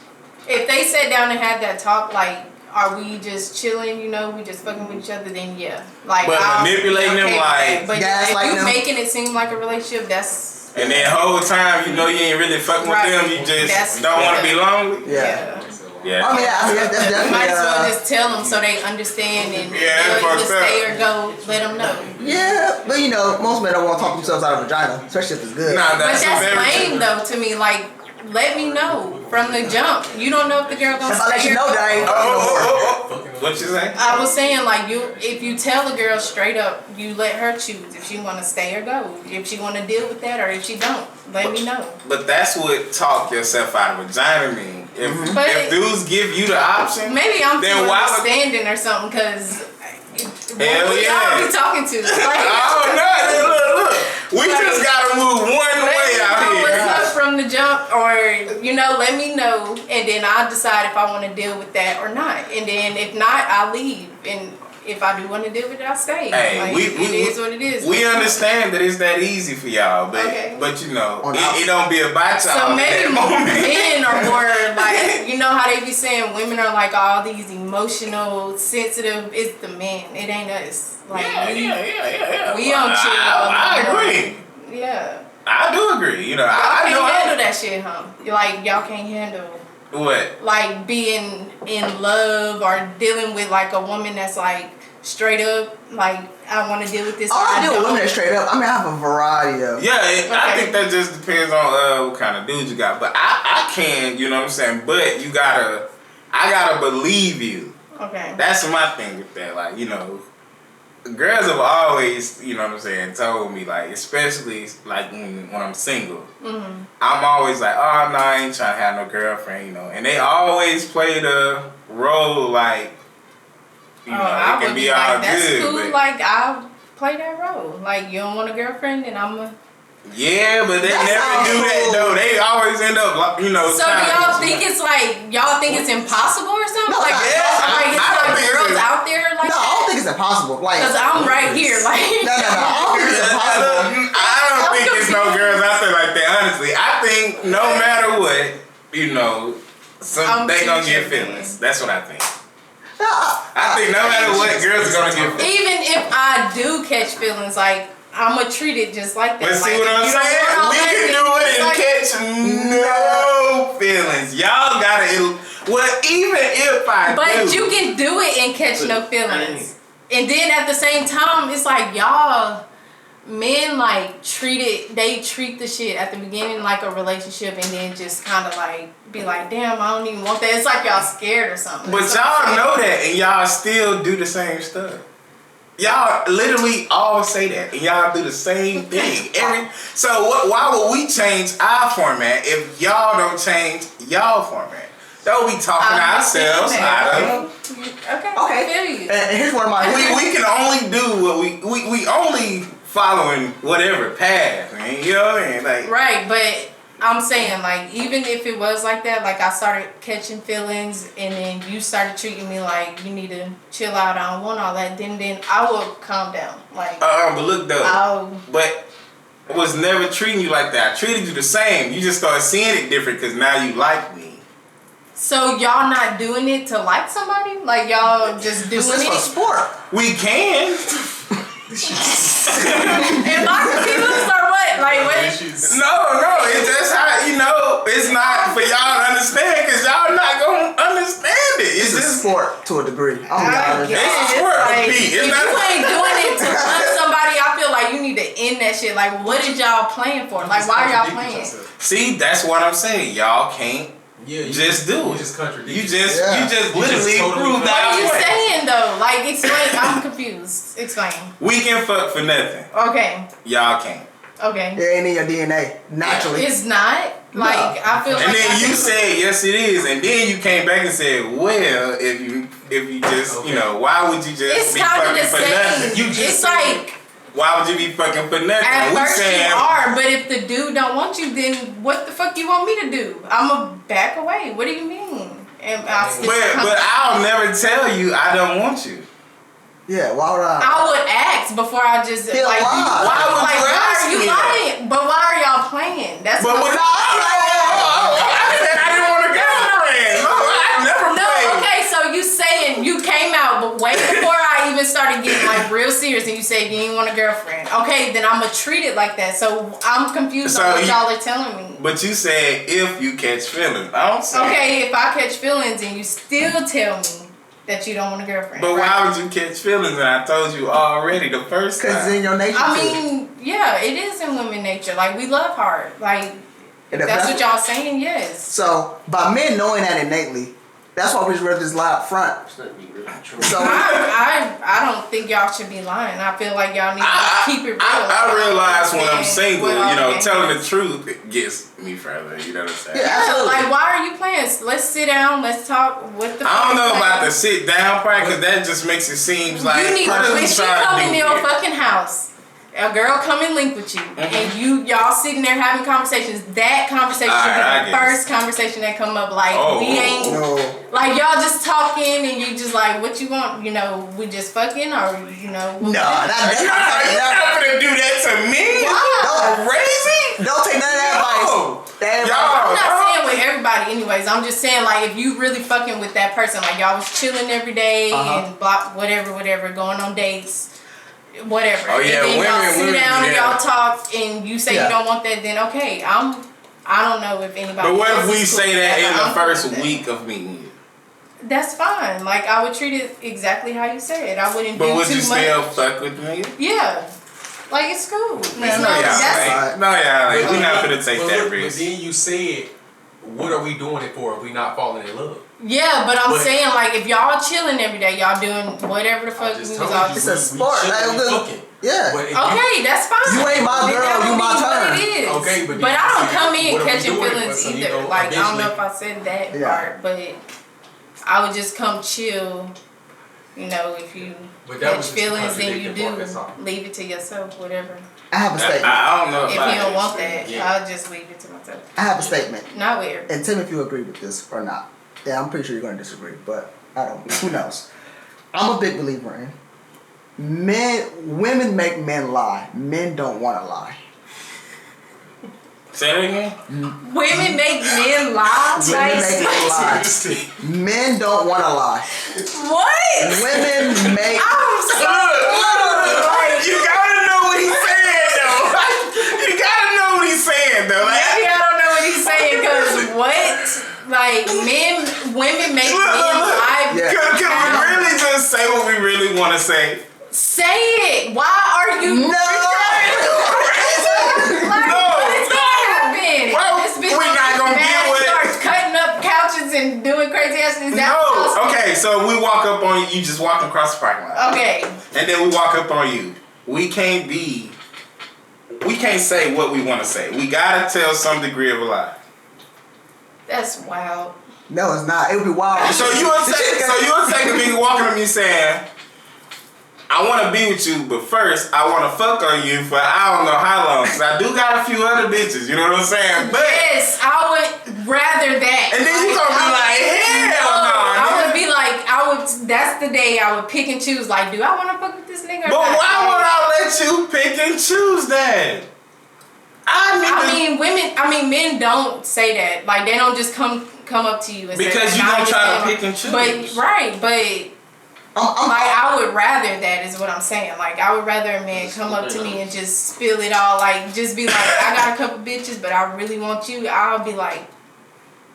[SPEAKER 2] If they sat down and had that talk, like, are we just chilling? We just fucking with each other. Then yeah, like.
[SPEAKER 1] But manipulating them, like.
[SPEAKER 2] But if you making it seem like a relationship, that's.
[SPEAKER 1] And then whole time, you ain't really fucking with them. You just don't want to be lonely.
[SPEAKER 3] Yeah.
[SPEAKER 1] Yeah.
[SPEAKER 3] I mean, that's definitely.
[SPEAKER 2] Might as well just tell them so they understand and they'll either stay or go. Let them know.
[SPEAKER 3] Yeah, but most men don't want to talk themselves out of vagina, especially if it's good.
[SPEAKER 1] Nah,
[SPEAKER 2] but that's lame though to me. Like, let me know from the jump. You don't know if the girl gonna.
[SPEAKER 3] If I let you know that I ain't.
[SPEAKER 1] What you say?
[SPEAKER 2] I was saying if you tell the girl straight up, you let her choose if she want to stay or go. If she want to deal with that or if she don't, let me know.
[SPEAKER 1] But that's what talk yourself out of vagina mean. If dudes give you the option,
[SPEAKER 2] maybe I'm too understanding or something because.
[SPEAKER 1] Hell yeah!
[SPEAKER 2] Y'all be talking to. Like,
[SPEAKER 1] oh no! Look. We just gotta move one way out here.
[SPEAKER 2] What's up from the jump, or let me know, and then I'll decide if I want to deal with that or not. And then if not, I'll leave. And if I do want to deal with it, I'll stay.
[SPEAKER 1] Hey,
[SPEAKER 2] it is what it is.
[SPEAKER 1] We understand that it's that easy for y'all, but it don't be about y'all.
[SPEAKER 2] So maybe men are more like, how they be saying women are like all these emotional, sensitive. It's the men. It ain't us. Like
[SPEAKER 1] yeah.
[SPEAKER 2] We don't chill.
[SPEAKER 1] I agree.
[SPEAKER 2] Yeah.
[SPEAKER 1] I do agree.
[SPEAKER 2] Y'all can't handle that shit, huh? Like y'all can't handle.
[SPEAKER 1] What?
[SPEAKER 2] Like being in love or dealing with like a woman that's like straight up, like I want to deal with this.
[SPEAKER 3] I deal with women that straight up. I mean, I have a variety of.
[SPEAKER 1] Yeah, I think that just depends on what kind of dude you got. But I can, you know what I'm saying. But I gotta believe you.
[SPEAKER 2] Okay.
[SPEAKER 1] That's my thing with that. Like girls have always, you know what I'm saying, told me, like, especially like when I'm single, I'm always like, oh no, I ain't trying to have no girlfriend, and they always play the role like, it can be all
[SPEAKER 2] that's
[SPEAKER 1] good.
[SPEAKER 2] Cool.
[SPEAKER 1] But
[SPEAKER 2] like I'll play that role. Like you don't want a girlfriend, and I'm a.
[SPEAKER 1] Yeah, but they never do that though. They always end up,
[SPEAKER 2] So do y'all think it's impossible or something?
[SPEAKER 3] No,
[SPEAKER 2] like,
[SPEAKER 1] I don't think
[SPEAKER 2] girls out there like
[SPEAKER 3] no, I don't think it's impossible. Like,
[SPEAKER 2] because I'm right here. Like,
[SPEAKER 3] no, I don't think it's impossible.
[SPEAKER 1] I don't think there's no girls out there like that. Honestly, I think no matter what, they gonna get feelings. That's what I think. I think no matter what, girls are gonna get feelings.
[SPEAKER 2] Even if I do catch feelings, like. I'ma treat it just like that.
[SPEAKER 1] But see what I'm saying? We can do it and catch no feelings. Y'all gotta. Well, even if
[SPEAKER 2] But you can do it and catch no feelings. And then at the same time, it's like y'all men they treat the shit at the beginning like a relationship and then just kind of like be like, damn, I don't even want that. It's like y'all scared or something.
[SPEAKER 1] But y'all know that and y'all still do the same stuff. Y'all literally all say that, and y'all do the same thing. So why would we change our format if y'all don't change y'all format? Though we talking ourselves out of.
[SPEAKER 2] Okay.
[SPEAKER 3] And here's one of my.
[SPEAKER 1] We can only do what we only following whatever path, man. You know what I mean? Like
[SPEAKER 2] right, but. I'm saying, like, even if it was like that, like, I started catching feelings and then you started treating me like you need to chill out, I don't want all that, then I will calm down. Like,
[SPEAKER 1] but look, though. But I was never treating you like that. I treated you the same. You just started seeing it different because now you like me.
[SPEAKER 2] So, y'all not doing it to like somebody? Like, y'all just doing it?
[SPEAKER 3] It's for sport.
[SPEAKER 1] We can.
[SPEAKER 2] And lots of people or what? Like what?
[SPEAKER 1] No, it's just how it's not for y'all to understand because y'all not gonna understand it. It's just
[SPEAKER 3] sport to a degree.
[SPEAKER 1] It's a sport. It's
[SPEAKER 2] if
[SPEAKER 1] not.
[SPEAKER 2] You ain't doing it to love somebody, I feel like you need to end that shit. Like, what did y'all playing for? Like, why are y'all playing?
[SPEAKER 1] See, that's what I'm saying. Y'all can't just do it.
[SPEAKER 4] You just contradict.
[SPEAKER 1] You just literally prove
[SPEAKER 2] What
[SPEAKER 1] that.
[SPEAKER 2] are you saying though? Like, explain. I'm confused. Explain.
[SPEAKER 1] We can fuck for nothing.
[SPEAKER 2] Okay.
[SPEAKER 1] Y'all can't.
[SPEAKER 2] Okay.
[SPEAKER 3] It ain't in your DNA naturally.
[SPEAKER 2] It's not. Like, I feel like.
[SPEAKER 1] And then you said yes, it is, and then you came back and said, well, if you just you know, why would you just be fucking for nothing?
[SPEAKER 4] You just
[SPEAKER 2] it's like.
[SPEAKER 1] Why would you be fucking for nothing?
[SPEAKER 2] At first you are, but if the dude don't want you, then what the fuck you want me to do? I'ma back away. What do you mean? And
[SPEAKER 1] but I'll never tell you I don't want you.
[SPEAKER 3] Yeah, why would
[SPEAKER 2] I would ask before I just
[SPEAKER 3] He'll lie.
[SPEAKER 1] Why would you
[SPEAKER 2] why
[SPEAKER 1] ask
[SPEAKER 2] are you
[SPEAKER 1] me
[SPEAKER 2] lying? But why are y'all playing? That's
[SPEAKER 1] But
[SPEAKER 2] what
[SPEAKER 1] when I said I didn't want a girlfriend. No, I never played.
[SPEAKER 2] Okay, so you saying you came out, but way before I even started getting like real serious, and you said you didn't want a girlfriend. Okay, then I'ma treat it like that. So I'm confused on what y'all are telling me.
[SPEAKER 1] But you said if you catch feelings. I don't say.
[SPEAKER 2] Okay, if I catch feelings and you still tell me that you don't want a girlfriend.
[SPEAKER 1] But why would you catch feelings? And I told you already the first time.
[SPEAKER 3] Because it's in your nature.
[SPEAKER 2] I mean, yeah, it is in women nature. Like, we love hard. Like, that's what y'all saying, yes.
[SPEAKER 3] So, by men knowing that innately, that's why we just read this lie up front. So
[SPEAKER 2] I don't think y'all should be lying. I feel like y'all need to keep it real.
[SPEAKER 1] I realize when I'm
[SPEAKER 2] And
[SPEAKER 1] single,
[SPEAKER 2] with all
[SPEAKER 1] you know,
[SPEAKER 2] the
[SPEAKER 1] telling the truth gets me further. You know what I'm saying?
[SPEAKER 3] Yeah, absolutely.
[SPEAKER 2] Like, why are you playing? Let's sit down. Let's talk. What the fuck?
[SPEAKER 1] I don't know about the sit down part because that just makes it seem like
[SPEAKER 2] you need,
[SPEAKER 1] what are
[SPEAKER 2] when
[SPEAKER 1] we
[SPEAKER 2] she
[SPEAKER 1] trying
[SPEAKER 2] come
[SPEAKER 1] to
[SPEAKER 2] in
[SPEAKER 1] do
[SPEAKER 2] your
[SPEAKER 1] here?
[SPEAKER 2] fucking house, a girl come and link with you, and y'all sitting there having conversations. That conversation should be the first conversation that come up. Like, we ain't, like, y'all just talking, and you just like, what you want? You know, we just fucking, or you know?
[SPEAKER 3] no, that's
[SPEAKER 1] You're not gonna do that to me.
[SPEAKER 2] Why?
[SPEAKER 1] Crazy?
[SPEAKER 3] Don't take none of that advice.
[SPEAKER 2] I'm not saying with everybody, anyways. I'm just saying, like, if you really fucking with that person, like y'all was chilling every day and whatever, going on dates. Whatever.
[SPEAKER 1] Oh yeah,
[SPEAKER 2] and then y'all sit
[SPEAKER 1] women,
[SPEAKER 2] down and y'all talk, and you say
[SPEAKER 3] Yeah.
[SPEAKER 2] you don't want that. Then okay, I don't know if anybody.
[SPEAKER 1] But what
[SPEAKER 2] else
[SPEAKER 1] if we
[SPEAKER 2] is cool
[SPEAKER 1] say
[SPEAKER 2] with
[SPEAKER 1] that in
[SPEAKER 2] but
[SPEAKER 1] the
[SPEAKER 2] I'm cool
[SPEAKER 1] first
[SPEAKER 2] with that.
[SPEAKER 1] week of meeting you?
[SPEAKER 2] That's fine. Like, I would treat it exactly how you said. I wouldn't do too
[SPEAKER 1] But
[SPEAKER 2] much.
[SPEAKER 1] would you still fuck with me?
[SPEAKER 2] Yeah. Like, it's cool.
[SPEAKER 1] Man, no, y'all. We're not gonna take that risk.
[SPEAKER 4] But then you said, what are we doing it for if we not falling in love?
[SPEAKER 2] Yeah, but I'm saying, like, if y'all chilling every day, y'all doing whatever the fuck you was all.
[SPEAKER 3] It's a sport. Yeah.
[SPEAKER 2] Okay, that's fine.
[SPEAKER 3] You ain't my girl, you my turn.
[SPEAKER 2] What it is.
[SPEAKER 4] Okay,
[SPEAKER 2] but I don't come in
[SPEAKER 4] what are we
[SPEAKER 2] catching
[SPEAKER 4] doing
[SPEAKER 2] feelings
[SPEAKER 4] for? So,
[SPEAKER 2] either.
[SPEAKER 4] you know,
[SPEAKER 2] Like, I don't know
[SPEAKER 4] eventually-
[SPEAKER 2] if I said that part, but I would just come chill. You know, if you catch feelings, then you do. Leave it to yourself, whatever.
[SPEAKER 3] I have a statement.
[SPEAKER 1] I don't know
[SPEAKER 2] If you don't want that, I'll just leave it to myself.
[SPEAKER 3] I have a statement.
[SPEAKER 2] Not weird.
[SPEAKER 3] And tell me if you agree with this or not. Yeah, I'm pretty sure you're going to disagree, but I don't. Who knows? I'm a big believer in women make men lie. Men don't want to lie.
[SPEAKER 1] Say it again.
[SPEAKER 2] Women make men lie.
[SPEAKER 3] Women make men lie. Men don't want to lie.
[SPEAKER 2] What?
[SPEAKER 3] Women make.
[SPEAKER 2] I'm so
[SPEAKER 1] You gotta know what he's saying, though. You gotta know what he's saying, though.
[SPEAKER 2] Maybe I don't know what he's saying, cause what? Like, women make men lie.
[SPEAKER 3] Yeah.
[SPEAKER 1] Can we really just say what we really want to say?
[SPEAKER 2] Say it. Why are you?
[SPEAKER 3] No.
[SPEAKER 1] We're not gonna get with it.
[SPEAKER 2] Starts cutting up couches and doing crazy ass things.
[SPEAKER 1] No. Okay, so we walk up on you. You just walk across the parking lot.
[SPEAKER 2] Okay.
[SPEAKER 1] And then we walk up on you. We can't say what we want to say. We gotta tell some degree of a lie.
[SPEAKER 2] That's wild.
[SPEAKER 3] No, it's not. It would be wild.
[SPEAKER 1] So you would say to me walking up me saying, I want to be with you, but first I want to fuck on you for I don't know how long. Cause I do got a few other bitches. You know what I'm saying? But
[SPEAKER 2] yes, I would rather that.
[SPEAKER 1] And then you gonna be like, hell no.
[SPEAKER 2] I would be like, that's the day I would pick and choose. Like, do I want to fuck with this nigga or
[SPEAKER 1] But
[SPEAKER 2] not?
[SPEAKER 1] why would I let you pick and choose that?
[SPEAKER 2] Men don't say that. Like, they don't just come up to you and say that.
[SPEAKER 1] Because you don't try to pick and choose.
[SPEAKER 2] But I would rather that is what I'm saying. Like, I would rather a man come up to me and just spill it all. Like, just be like, I got a couple bitches, but I really want you. I'll be like,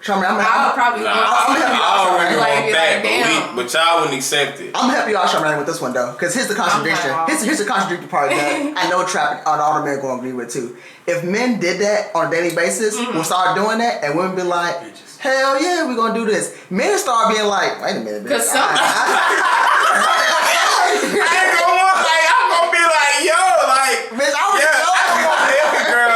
[SPEAKER 2] I'll probably
[SPEAKER 1] Nah,
[SPEAKER 2] go.
[SPEAKER 1] I already
[SPEAKER 2] Like,
[SPEAKER 1] want that,
[SPEAKER 2] damn.
[SPEAKER 1] but y'all wouldn't accept it.
[SPEAKER 3] I'm gonna help you out, Charmaine, with this one though, because here's the contradiction. Here's the contradictory part that I know Trapp and all the men gonna agree with too. If men did that on a daily basis, we'll start doing that, and women be like, "Hell yeah, we're gonna do this." Men start being like, "Wait a minute, bitch."
[SPEAKER 2] Because some.
[SPEAKER 1] I'm gonna be like, yo, like,
[SPEAKER 3] Bitch, I already
[SPEAKER 1] yeah,
[SPEAKER 3] know.
[SPEAKER 1] I can want every girl.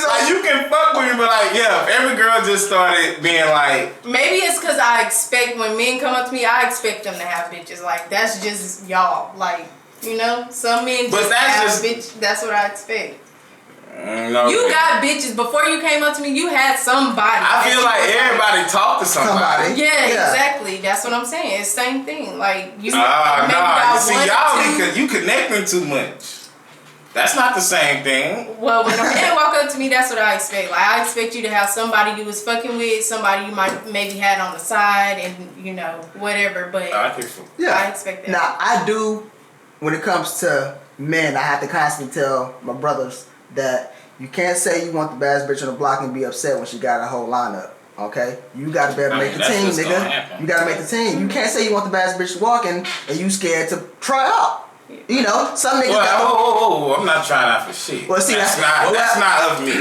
[SPEAKER 1] Like, you can fuck with me, but like, yeah, if every girl just started being like,
[SPEAKER 2] Maybe it's because I expect when men come up to me, I expect them to have bitches. Like, that's just y'all. Like, you know, some men
[SPEAKER 1] But
[SPEAKER 2] just
[SPEAKER 1] that's
[SPEAKER 2] have
[SPEAKER 1] just-
[SPEAKER 2] bitch. That's what I expect.
[SPEAKER 1] no.
[SPEAKER 2] You got bitches. Before you came up to me, you had somebody.
[SPEAKER 1] I feel like everybody talk to somebody.
[SPEAKER 2] Yeah,
[SPEAKER 3] Yeah.
[SPEAKER 2] exactly. That's what I'm saying. It's the same thing. Like, you
[SPEAKER 1] Nah,
[SPEAKER 2] maybe
[SPEAKER 1] you see,
[SPEAKER 2] one or
[SPEAKER 1] y'all
[SPEAKER 2] two.
[SPEAKER 1] because you connecting too much. That's not the same thing.
[SPEAKER 2] Well, when a man walk up to me, that's what I expect. Like, I expect you to have somebody you was fucking with, somebody you might maybe had on the side, and you know, whatever. But I expect that.
[SPEAKER 3] Now I do. When it comes to men, I have to constantly tell my brothers that you can't say you want the baddest bitch on the block and be upset when she got a whole lineup. Okay, you gotta be able to make the team, nigga. You gotta make the team. You can't say you want the baddest bitch walking and you scared to try out. You know, some niggas.
[SPEAKER 1] Well, I'm not trying out for shit.
[SPEAKER 3] Well, see,
[SPEAKER 1] that's not of me.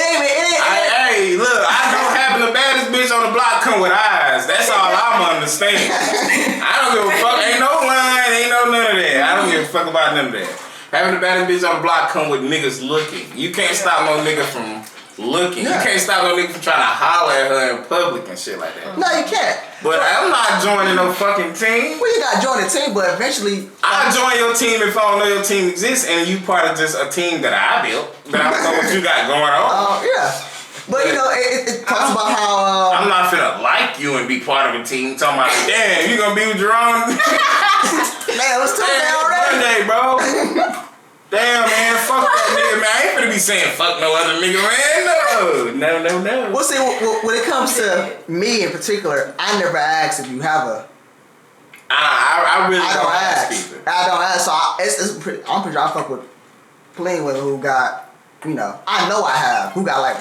[SPEAKER 1] Hey, look, I don't have the baddest bitch on the block come with eyes. That's all I'm understanding. I don't give a fuck. Ain't no line, ain't no none of that. I don't give a fuck about none of that. Having the baddest bitch on the block come with niggas looking. You can't stop no nigga from looking.
[SPEAKER 3] Yeah.
[SPEAKER 1] You can't stop no nigga from trying to holler at her in public and shit like that.
[SPEAKER 3] No, you can't.
[SPEAKER 1] But I'm not joining no fucking team.
[SPEAKER 3] Well, you gotta join the team, but eventually.
[SPEAKER 1] I'll join your team if I don't know your team exists and you part of just a team that I built. But I don't know what you got going on.
[SPEAKER 3] Yeah. But you know, it talks about how.
[SPEAKER 1] I'm not finna like you and be part of a team talking about, damn, you gonna be with Jerome?
[SPEAKER 3] Man, let's talk that already.
[SPEAKER 1] Monday, bro. Damn, man, fuck that nigga, man. I ain't finna be saying fuck no other nigga, man. No.
[SPEAKER 3] Well, see, when it comes to me in particular, I never ask if you have a.
[SPEAKER 1] I really don't ask
[SPEAKER 3] either.
[SPEAKER 1] either.
[SPEAKER 3] I don't ask. So I'm pretty sure I fuck with plenty women who got, you know, I know I have, who got like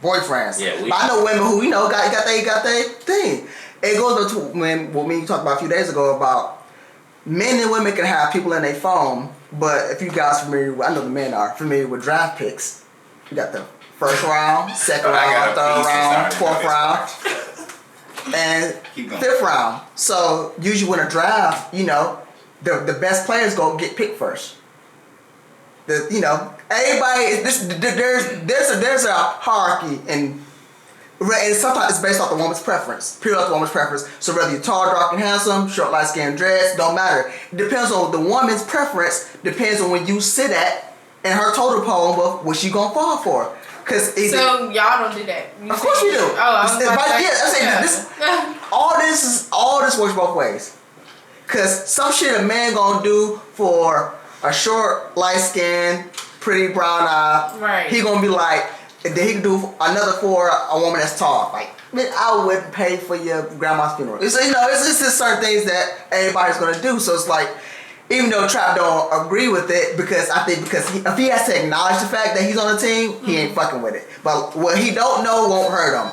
[SPEAKER 3] boyfriends.
[SPEAKER 1] Yeah,
[SPEAKER 3] but I know women who, you know, got they thing. It goes to what me talked about a few days ago about men and women can have people in their phone, but if you guys familiar with, I know the men are familiar with draft picks. You got the first round, second round, third round, fourth round, and fifth round. So usually when a draft, you know, the best players go get picked first. You know, everybody. There's a hierarchy, and sometimes it's based off the woman's preference. Purely off the woman's preference. So whether you're tall, dark, and handsome, short, light skin, dress, don't matter. It depends on the woman's preference. Depends on when you sit at and her total pole of what she gonna fall for.
[SPEAKER 2] So y'all don't do that.
[SPEAKER 3] Of course we do.
[SPEAKER 2] Oh, I was
[SPEAKER 3] all this works both ways. Cause some shit a man gonna do for a short, light skin, pretty brown eye.
[SPEAKER 2] Right.
[SPEAKER 3] He gonna be like, and then he can do another for a woman that's tall. Like, man, I wouldn't pay for your grandma's funeral. It's, you know, it's just certain things that everybody's gonna do. So it's like, even though Trapp don't agree with it, because if he has to acknowledge the fact that he's on the team, he ain't fucking with it. But what he don't know won't hurt him.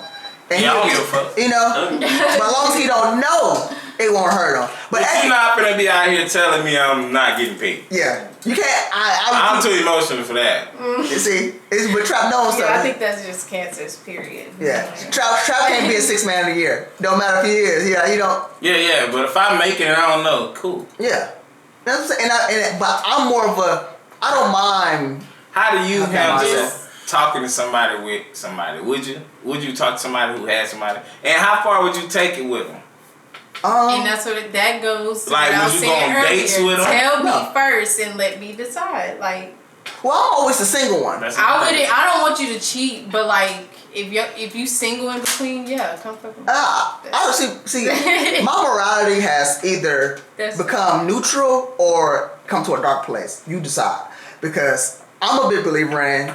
[SPEAKER 3] And
[SPEAKER 1] I don't give a fuck.
[SPEAKER 3] You know, but as long as he don't know, it won't hurt him.
[SPEAKER 1] But you're not gonna be out here telling me I'm not getting paid.
[SPEAKER 3] Yeah, you can't.
[SPEAKER 1] I'm too emotional for that.
[SPEAKER 3] You see, but Trapp knows something.
[SPEAKER 2] Yeah, I think that's just Cancer's period.
[SPEAKER 3] Yeah, Trapp can't be a 6 man of the year. Don't matter if he is. Yeah, he don't.
[SPEAKER 1] Yeah. But if I'm making it, I don't know. Cool.
[SPEAKER 3] Yeah, that's what I'm saying. But I'm more of a. I don't mind.
[SPEAKER 1] How do you handle talking to somebody with somebody? Would you talk to somebody who has somebody? And how far would you take it with them?
[SPEAKER 2] And that's what that goes to
[SPEAKER 1] like,
[SPEAKER 2] what I was
[SPEAKER 1] would you
[SPEAKER 2] saying
[SPEAKER 1] go on dates
[SPEAKER 2] earlier.
[SPEAKER 1] with them?
[SPEAKER 2] Tell me first and let me decide. Like,
[SPEAKER 3] well, I'm always the single one.
[SPEAKER 2] I don't want you to cheat, but like, if you single in between, yeah, come fuck with me.
[SPEAKER 3] See, my morality has either become neutral or come to a dark place. You decide. Because I'm a big believer in,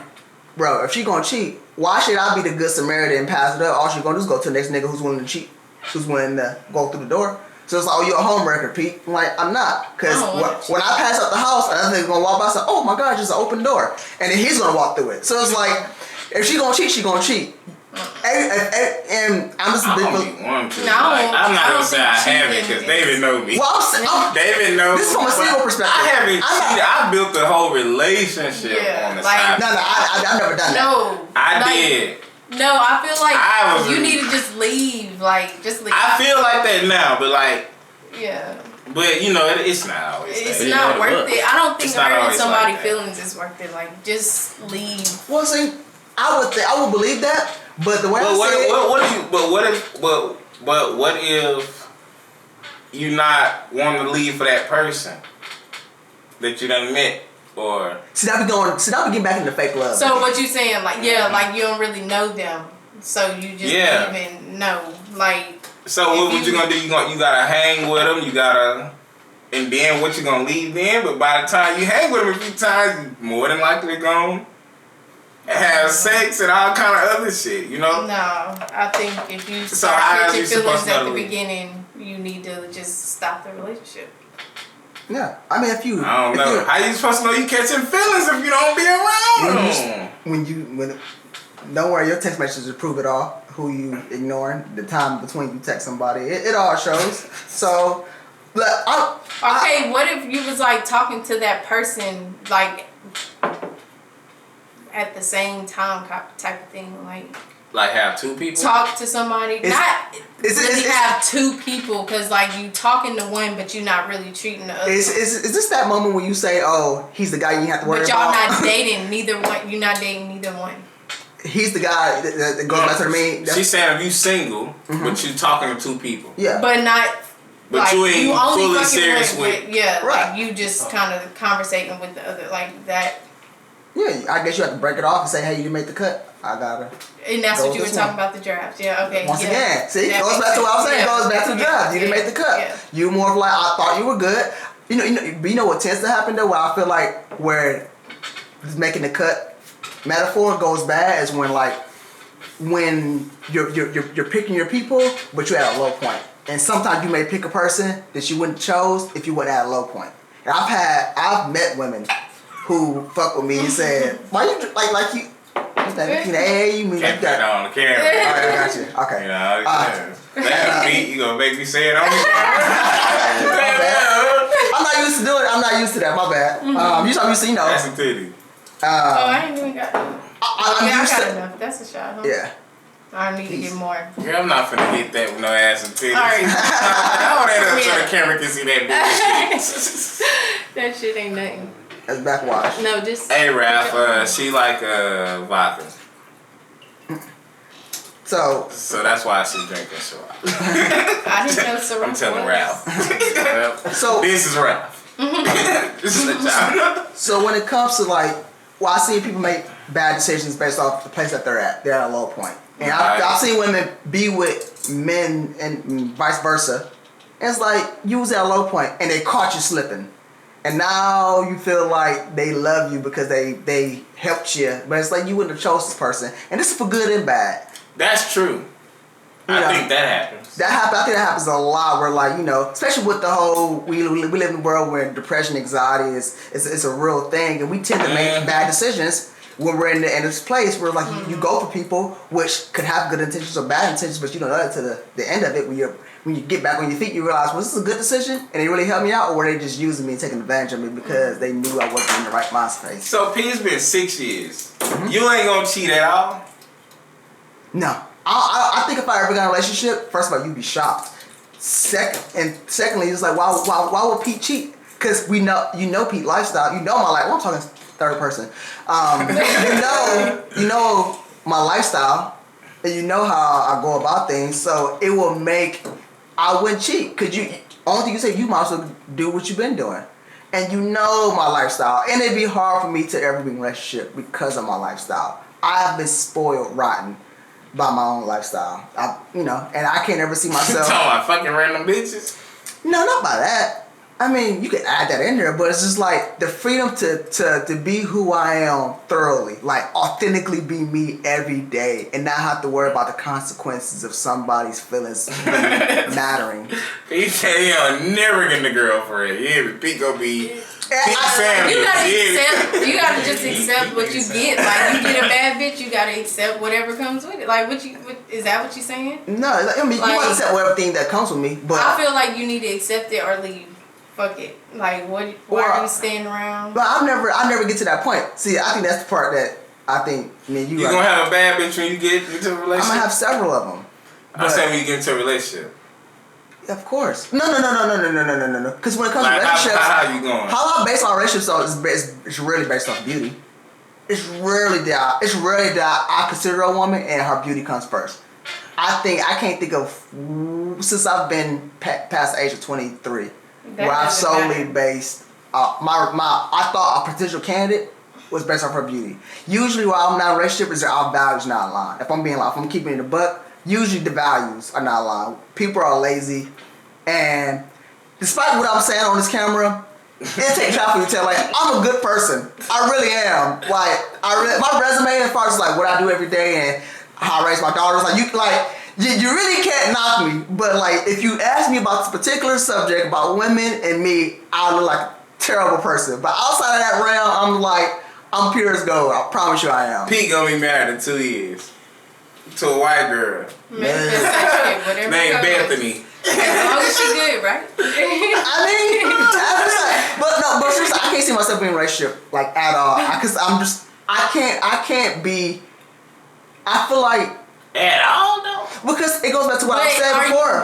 [SPEAKER 3] bro, if she gonna cheat, why should I be the good Samaritan and pass it up? All she gonna do is go to the next nigga who's willing to cheat, who's willing to go through the door. So it's like, oh, you're a homewrecker, Pete. I'm like, I'm not. Because when I pass out the house, another nigga's gonna walk by and say, oh my God, just an open door. And then he's gonna walk through it. So it's like, if she gonna cheat, she gonna cheat. And I'm just a
[SPEAKER 1] I
[SPEAKER 3] big.
[SPEAKER 1] don't want to.
[SPEAKER 2] No,
[SPEAKER 1] I'm not
[SPEAKER 2] I
[SPEAKER 1] gonna
[SPEAKER 2] don't
[SPEAKER 1] say I
[SPEAKER 2] think
[SPEAKER 1] haven't
[SPEAKER 2] cheating
[SPEAKER 1] because David know me.
[SPEAKER 3] Well,
[SPEAKER 1] David knows.
[SPEAKER 3] This is from a single perspective.
[SPEAKER 1] I haven't cheated. I built a whole relationship
[SPEAKER 2] Yeah,
[SPEAKER 1] on the
[SPEAKER 2] like-
[SPEAKER 1] side.
[SPEAKER 3] No, I've never done that.
[SPEAKER 2] No.
[SPEAKER 1] I
[SPEAKER 2] like,
[SPEAKER 1] did.
[SPEAKER 2] No, I feel like
[SPEAKER 1] I was
[SPEAKER 2] you
[SPEAKER 1] a-
[SPEAKER 2] need to just leave. Like, just leave.
[SPEAKER 1] I feel like that now, but like,
[SPEAKER 2] Yeah.
[SPEAKER 1] but you know, it's not always.
[SPEAKER 2] It's
[SPEAKER 1] that.
[SPEAKER 2] not worth it. I don't think
[SPEAKER 1] It's not
[SPEAKER 2] hurting
[SPEAKER 1] always
[SPEAKER 2] somebody's
[SPEAKER 1] like that.
[SPEAKER 2] feelings is worth it. Like, just leave.
[SPEAKER 3] Well, see, I would believe that, but the way
[SPEAKER 1] But
[SPEAKER 3] I
[SPEAKER 1] what,
[SPEAKER 3] say it,
[SPEAKER 1] what do you? But what if you not wanting to leave for that person that you done met, or
[SPEAKER 3] see that be getting back into fake love.
[SPEAKER 2] So what you saying? Like, yeah, like you don't really know them, so you just
[SPEAKER 1] Yeah.
[SPEAKER 2] don't even know. Like,
[SPEAKER 1] so what
[SPEAKER 2] if
[SPEAKER 1] you gonna do? You gotta hang with them. You gotta. And then what you gonna leave then? But by the time you hang with them a few times, you more than likely gonna have sex and all kind of other shit, you know?
[SPEAKER 2] no, I think if you
[SPEAKER 1] So
[SPEAKER 2] start
[SPEAKER 1] how is
[SPEAKER 2] catching
[SPEAKER 1] you supposed
[SPEAKER 2] feelings
[SPEAKER 1] to
[SPEAKER 2] at the
[SPEAKER 1] know?
[SPEAKER 2] beginning, you need to just stop the relationship.
[SPEAKER 3] yeah, I mean if you,
[SPEAKER 1] I don't
[SPEAKER 3] if
[SPEAKER 1] know.
[SPEAKER 3] you-
[SPEAKER 1] How you supposed to know you catching feelings if you don't be around them?
[SPEAKER 3] when don't worry, your text messages prove it all. Who you ignoring, the time between you text somebody, it all shows. So, look,
[SPEAKER 2] Okay, what if you was like talking to that person like at the same time type of thing,
[SPEAKER 1] Like have two people?
[SPEAKER 2] talk to somebody, not really
[SPEAKER 3] it's-
[SPEAKER 2] have two people, cause like you talking to one, but you're not really treating the other.
[SPEAKER 3] is this that moment when you say, "Oh, he's the guy you have to worry
[SPEAKER 2] But y'all
[SPEAKER 3] about"?
[SPEAKER 2] not dating neither one. You're not dating neither one.
[SPEAKER 3] He's the guy that goes back to the main.
[SPEAKER 1] She's saying if you single, but you talking to two people.
[SPEAKER 3] Yeah.
[SPEAKER 2] But not.
[SPEAKER 1] But
[SPEAKER 2] like,
[SPEAKER 1] you ain't
[SPEAKER 2] only
[SPEAKER 1] fully
[SPEAKER 2] fucking
[SPEAKER 1] serious
[SPEAKER 2] with
[SPEAKER 3] Right.
[SPEAKER 2] like you just kind of conversating with the other like that,
[SPEAKER 3] Yeah, I guess you have to break it off and say, "Hey, you didn't make the cut. I gotta."
[SPEAKER 2] and that's
[SPEAKER 3] Go
[SPEAKER 2] what you were
[SPEAKER 3] this
[SPEAKER 2] talking
[SPEAKER 3] one.
[SPEAKER 2] about the draft. Yeah, okay.
[SPEAKER 3] Once
[SPEAKER 2] yeah.
[SPEAKER 3] again, see,
[SPEAKER 2] That
[SPEAKER 3] goes
[SPEAKER 2] makes
[SPEAKER 3] back to what I was saying.
[SPEAKER 2] sense.
[SPEAKER 3] Goes back to the
[SPEAKER 2] Yeah,
[SPEAKER 3] draft. You didn't
[SPEAKER 2] yeah,
[SPEAKER 3] make the cut.
[SPEAKER 2] yeah.
[SPEAKER 3] You more of like, I thought you were good. You know what tends to happen though? Where I feel like where making the cut metaphor goes bad is when you're picking your people, but you're at a low point. And sometimes you may pick a person that you wouldn't chose if you weren't at a low point. And I've met women who fuck with me and said, "Why you like you?" Hey, you mean
[SPEAKER 1] Can't
[SPEAKER 3] like
[SPEAKER 1] put it
[SPEAKER 3] that?
[SPEAKER 1] on the camera.
[SPEAKER 3] All right, I got you. Okay.
[SPEAKER 1] You know, that beat, you gonna make me say it on the
[SPEAKER 3] My
[SPEAKER 1] camera?
[SPEAKER 3] bad. I'm not used to doing it. I'm not used to that. My bad. I'm used to, you know.
[SPEAKER 1] That's a titty.
[SPEAKER 2] Oh, I ain't even got.
[SPEAKER 3] I'm
[SPEAKER 2] I
[SPEAKER 3] used
[SPEAKER 2] got
[SPEAKER 3] to.
[SPEAKER 2] enough. That's a shot, huh?
[SPEAKER 3] Yeah.
[SPEAKER 2] I need to get more.
[SPEAKER 1] Girl, I'm not finna hit that with no ass and titties.
[SPEAKER 2] All right.
[SPEAKER 1] I want that up so
[SPEAKER 2] Yeah.
[SPEAKER 1] the camera can see that bitch.
[SPEAKER 2] That shit ain't nothing.
[SPEAKER 3] That's backwash.
[SPEAKER 2] No, just.
[SPEAKER 1] Hey, Ralph, she like vodka.
[SPEAKER 3] So
[SPEAKER 1] So that's why she's drinking Ciroc.
[SPEAKER 2] I didn't know Ciroc
[SPEAKER 1] I'm telling
[SPEAKER 2] was.
[SPEAKER 1] Ralph. Well,
[SPEAKER 3] So-
[SPEAKER 1] this is Ralph. This is the child.
[SPEAKER 3] so when it comes to I see people make bad decisions based off the place that they're at. They're at a low point. And I've seen women be with men and vice versa. And it's like you was at a low point and they caught you slipping. And now you feel like they love you because they helped you. But it's like you wouldn't have chose this person. And this is for good and bad.
[SPEAKER 1] That's true.
[SPEAKER 3] Yeah.
[SPEAKER 1] I think that happens.
[SPEAKER 3] I think that happens a lot where especially with the whole, we live in a world where depression, anxiety is a real thing. And we tend to make bad decisions when we're in this place where you go for people which could have good intentions or bad intentions, but you don't know that to the end of it when you get back on your feet, you realize, was this a good decision? And they really helped me out, or were they just using me and taking advantage of me because they knew I wasn't in the right mind space?
[SPEAKER 1] So P, it's been 6 years. You ain't gonna cheat at all?
[SPEAKER 3] No. I think if I ever got in a relationship, first of all, you'd be shocked. Secondly, it's like, why would Pete cheat? Because you know Pete lifestyle. You know my life. Well, I'm talking third person. You know my lifestyle, and you know how I go about things. So it will make, I wouldn't cheat. Cause only thing you say, you might as well do what you've been doing. And you know my lifestyle. And it'd be hard for me to ever be in a relationship because of my lifestyle. I've been spoiled rotten by my own lifestyle. And I can't ever see myself.
[SPEAKER 1] Talking about fucking random bitches?
[SPEAKER 3] No, not by that. I mean, you could add that in there, but it's just like the freedom to be who I am thoroughly, like authentically be me every day, and not have to worry about the consequences of somebody's feelings really mattering.
[SPEAKER 1] He said he'll never get a girlfriend. Yeah, but Pete gonna be family.
[SPEAKER 2] You gotta just accept what you get. Like, you get a bad bitch, you gotta accept whatever comes with it. Like, is that what you're saying?
[SPEAKER 3] No, I mean, you want to accept everything that comes with me, but
[SPEAKER 2] I feel like you need to accept it or leave. Fuck it. Like, why are you staying around?
[SPEAKER 3] But I never get to that point. See, I think that's the part that I think me and you.
[SPEAKER 1] You gonna have a bad bitch when you get into a relationship?
[SPEAKER 3] I'm gonna have several of them.
[SPEAKER 1] I say when you get into a relationship.
[SPEAKER 3] Of course. No. Because when it comes to
[SPEAKER 1] Like,
[SPEAKER 3] relationships,
[SPEAKER 1] how you going?
[SPEAKER 3] how I base my relationships on is really based off beauty. It's rarely that I consider a woman and her beauty comes first. I can't think of since I've been past the age of 23 where I've solely based I thought a potential candidate was based off her beauty. Usually while I'm not in a relationship is that our values not aligned. If I'm keeping it a buck, usually the values are not aligned. People are lazy, and despite what I'm saying on this camera, it takes time for you to tell, like, I'm a good person. I really am. Like, my resume as far as like what I do every day and how I raise my daughters, like you really can't knock me. But like, if you ask me about this particular subject about women and me, I look like a terrible person. But outside of that realm, I'm pure as gold. I promise you, I am.
[SPEAKER 1] Pete gonna be married in 2 years to a white girl named Bethany.
[SPEAKER 2] As long as she good, right?
[SPEAKER 3] I mean, but seriously, I can't see myself being in a relationship like at all. Because I can't be. I feel like
[SPEAKER 1] at all though.
[SPEAKER 3] Because it goes back to what I said before.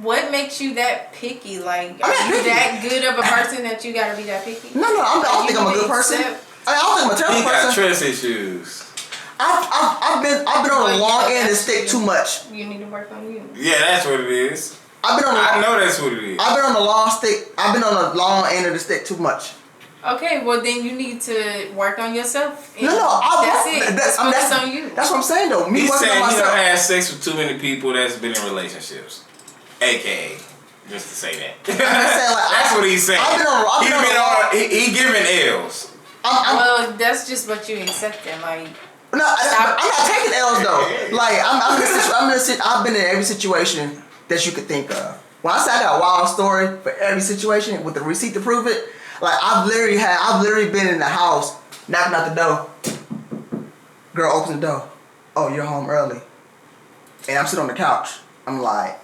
[SPEAKER 2] What makes you that picky? Like, are you that good of a person that you gotta be that picky?
[SPEAKER 3] No, I don't think I'm a good person. I don't think I'm a terrible person.
[SPEAKER 1] He got trust issues.
[SPEAKER 3] I've been on the long end and stick too much.
[SPEAKER 2] You need to work on you.
[SPEAKER 1] Yeah, that's what it is.
[SPEAKER 3] I
[SPEAKER 1] know that's what it is.
[SPEAKER 3] I've been on the long end of the stick too much.
[SPEAKER 2] Okay, well then you need to work on yourself.
[SPEAKER 3] No,
[SPEAKER 2] that's it. That's on you.
[SPEAKER 3] That's what I'm saying though.
[SPEAKER 1] He's saying he don't have sex with too many people that's been in relationships, aka just to say that. That's what he's saying. He giving L's.
[SPEAKER 2] Well, that's just what you accepting, like.
[SPEAKER 3] No, I'm not taking L's though. Like I've been in every situation that you could think of. When I say I got a wild story for every situation with the receipt to prove it, like I've literally been in the house knocking out the door. Girl opens the door. Oh, you're home early. And I'm sitting on the couch. I'm like,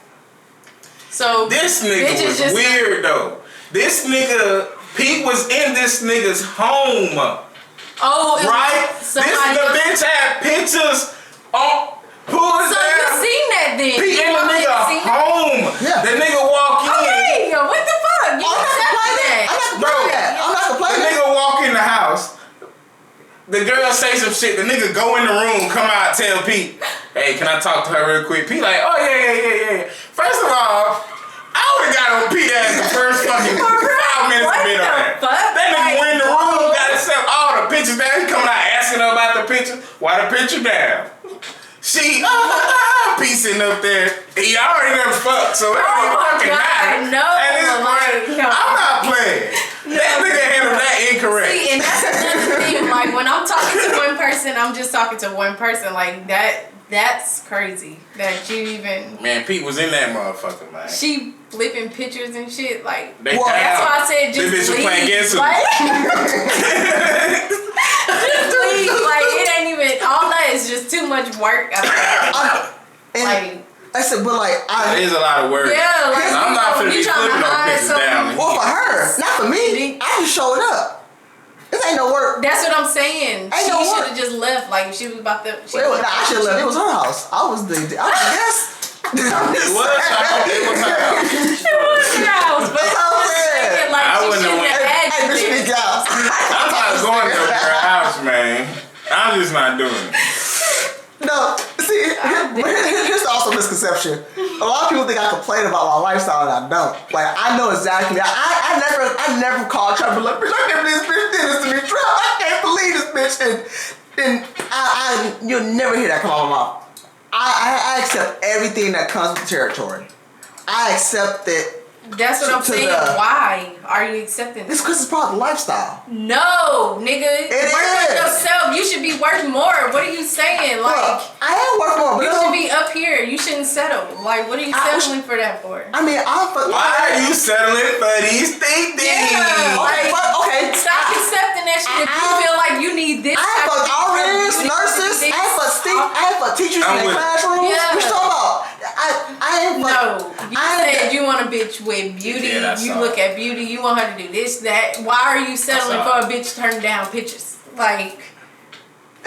[SPEAKER 2] so
[SPEAKER 1] this nigga was weird though. This nigga, Pete was in this nigga's home.
[SPEAKER 2] Oh,
[SPEAKER 1] right? The bitch had pictures on pulled
[SPEAKER 2] so down. You seen that then?
[SPEAKER 1] Pete in the nigga home. Yeah. The nigga walk in.
[SPEAKER 2] Okay, what the fuck? You
[SPEAKER 3] I'm not complaining.
[SPEAKER 1] The nigga walk in the house. The girl say some shit. The nigga go in the room, come out, tell Pete, hey, can I talk to her real quick? Pete like, oh yeah. First of all, I would've got on Pete ass the first fucking 5 minutes of bit on that. That nigga went in the room, got himself all the pictures down. He coming out asking her about the picture. Why the picture down? She, Pete sitting up there. He already never fucked, so it don't even fucking matter.
[SPEAKER 2] No,
[SPEAKER 1] at this point, I'm not playing. That nigga handled that incorrect.
[SPEAKER 2] See, and that's another thing. Like, when I'm talking to one person, I'm just talking to one person. Like, that's crazy that you even...
[SPEAKER 1] Man, Pete was in that motherfucker, man.
[SPEAKER 2] She flipping pictures and shit. Like,
[SPEAKER 1] that's why
[SPEAKER 2] I said just
[SPEAKER 1] this bitch
[SPEAKER 2] leave.
[SPEAKER 1] Playing against
[SPEAKER 2] like, just leave. Like, it ain't even... All that is just too much work.
[SPEAKER 3] I said, but like...
[SPEAKER 1] It is a lot of work.
[SPEAKER 2] Yeah, like...
[SPEAKER 1] I'm not finna be flipping no pictures down.
[SPEAKER 3] Well, for her. Not for me. I just showed up. This ain't no work.
[SPEAKER 2] That's what I'm saying.
[SPEAKER 3] Ain't
[SPEAKER 2] she
[SPEAKER 3] no
[SPEAKER 2] should have just left. Like, she was about to...
[SPEAKER 3] I should have left. It was her house. I was the guest.
[SPEAKER 1] It was her house.
[SPEAKER 2] It was her house. But I'm saying, like, she shouldn't have had you.
[SPEAKER 1] I'm not going to her house, man. I'm just not doing it.
[SPEAKER 3] No, see, here's also a misconception. A lot of people think I complain about my lifestyle and I don't. Like, I know exactly. I never called Trapp and like, bitch, I can't believe this bitch did this to me. Trapp, I can't believe this bitch. And you'll never hear that come out of my mouth. I accept everything that comes with the territory. I accept it.
[SPEAKER 2] That's what I'm saying. Why are you accepting it?
[SPEAKER 3] It's because it's part of the lifestyle.
[SPEAKER 2] No, nigga. Work on yourself. You should be working more. What are you saying? Like,
[SPEAKER 3] I am am worth more, but
[SPEAKER 2] You should be up here. You shouldn't settle. Like, what are you settling for that for?
[SPEAKER 3] I mean,
[SPEAKER 1] Why are you settling for these things?
[SPEAKER 2] Yeah, like,
[SPEAKER 3] okay.
[SPEAKER 2] stop accepting that shit. If you feel like you need this
[SPEAKER 3] I have
[SPEAKER 2] type
[SPEAKER 3] for
[SPEAKER 2] of
[SPEAKER 3] RNs, nurses, I have for teachers in the classrooms.
[SPEAKER 2] Yeah.
[SPEAKER 3] What you talking about? I ain't for...
[SPEAKER 2] No, you said you want a bitch with beauty.
[SPEAKER 1] Yeah,
[SPEAKER 2] you look at beauty. You want her to do this, that. Why are you settling for a bitch turning down pictures? Like,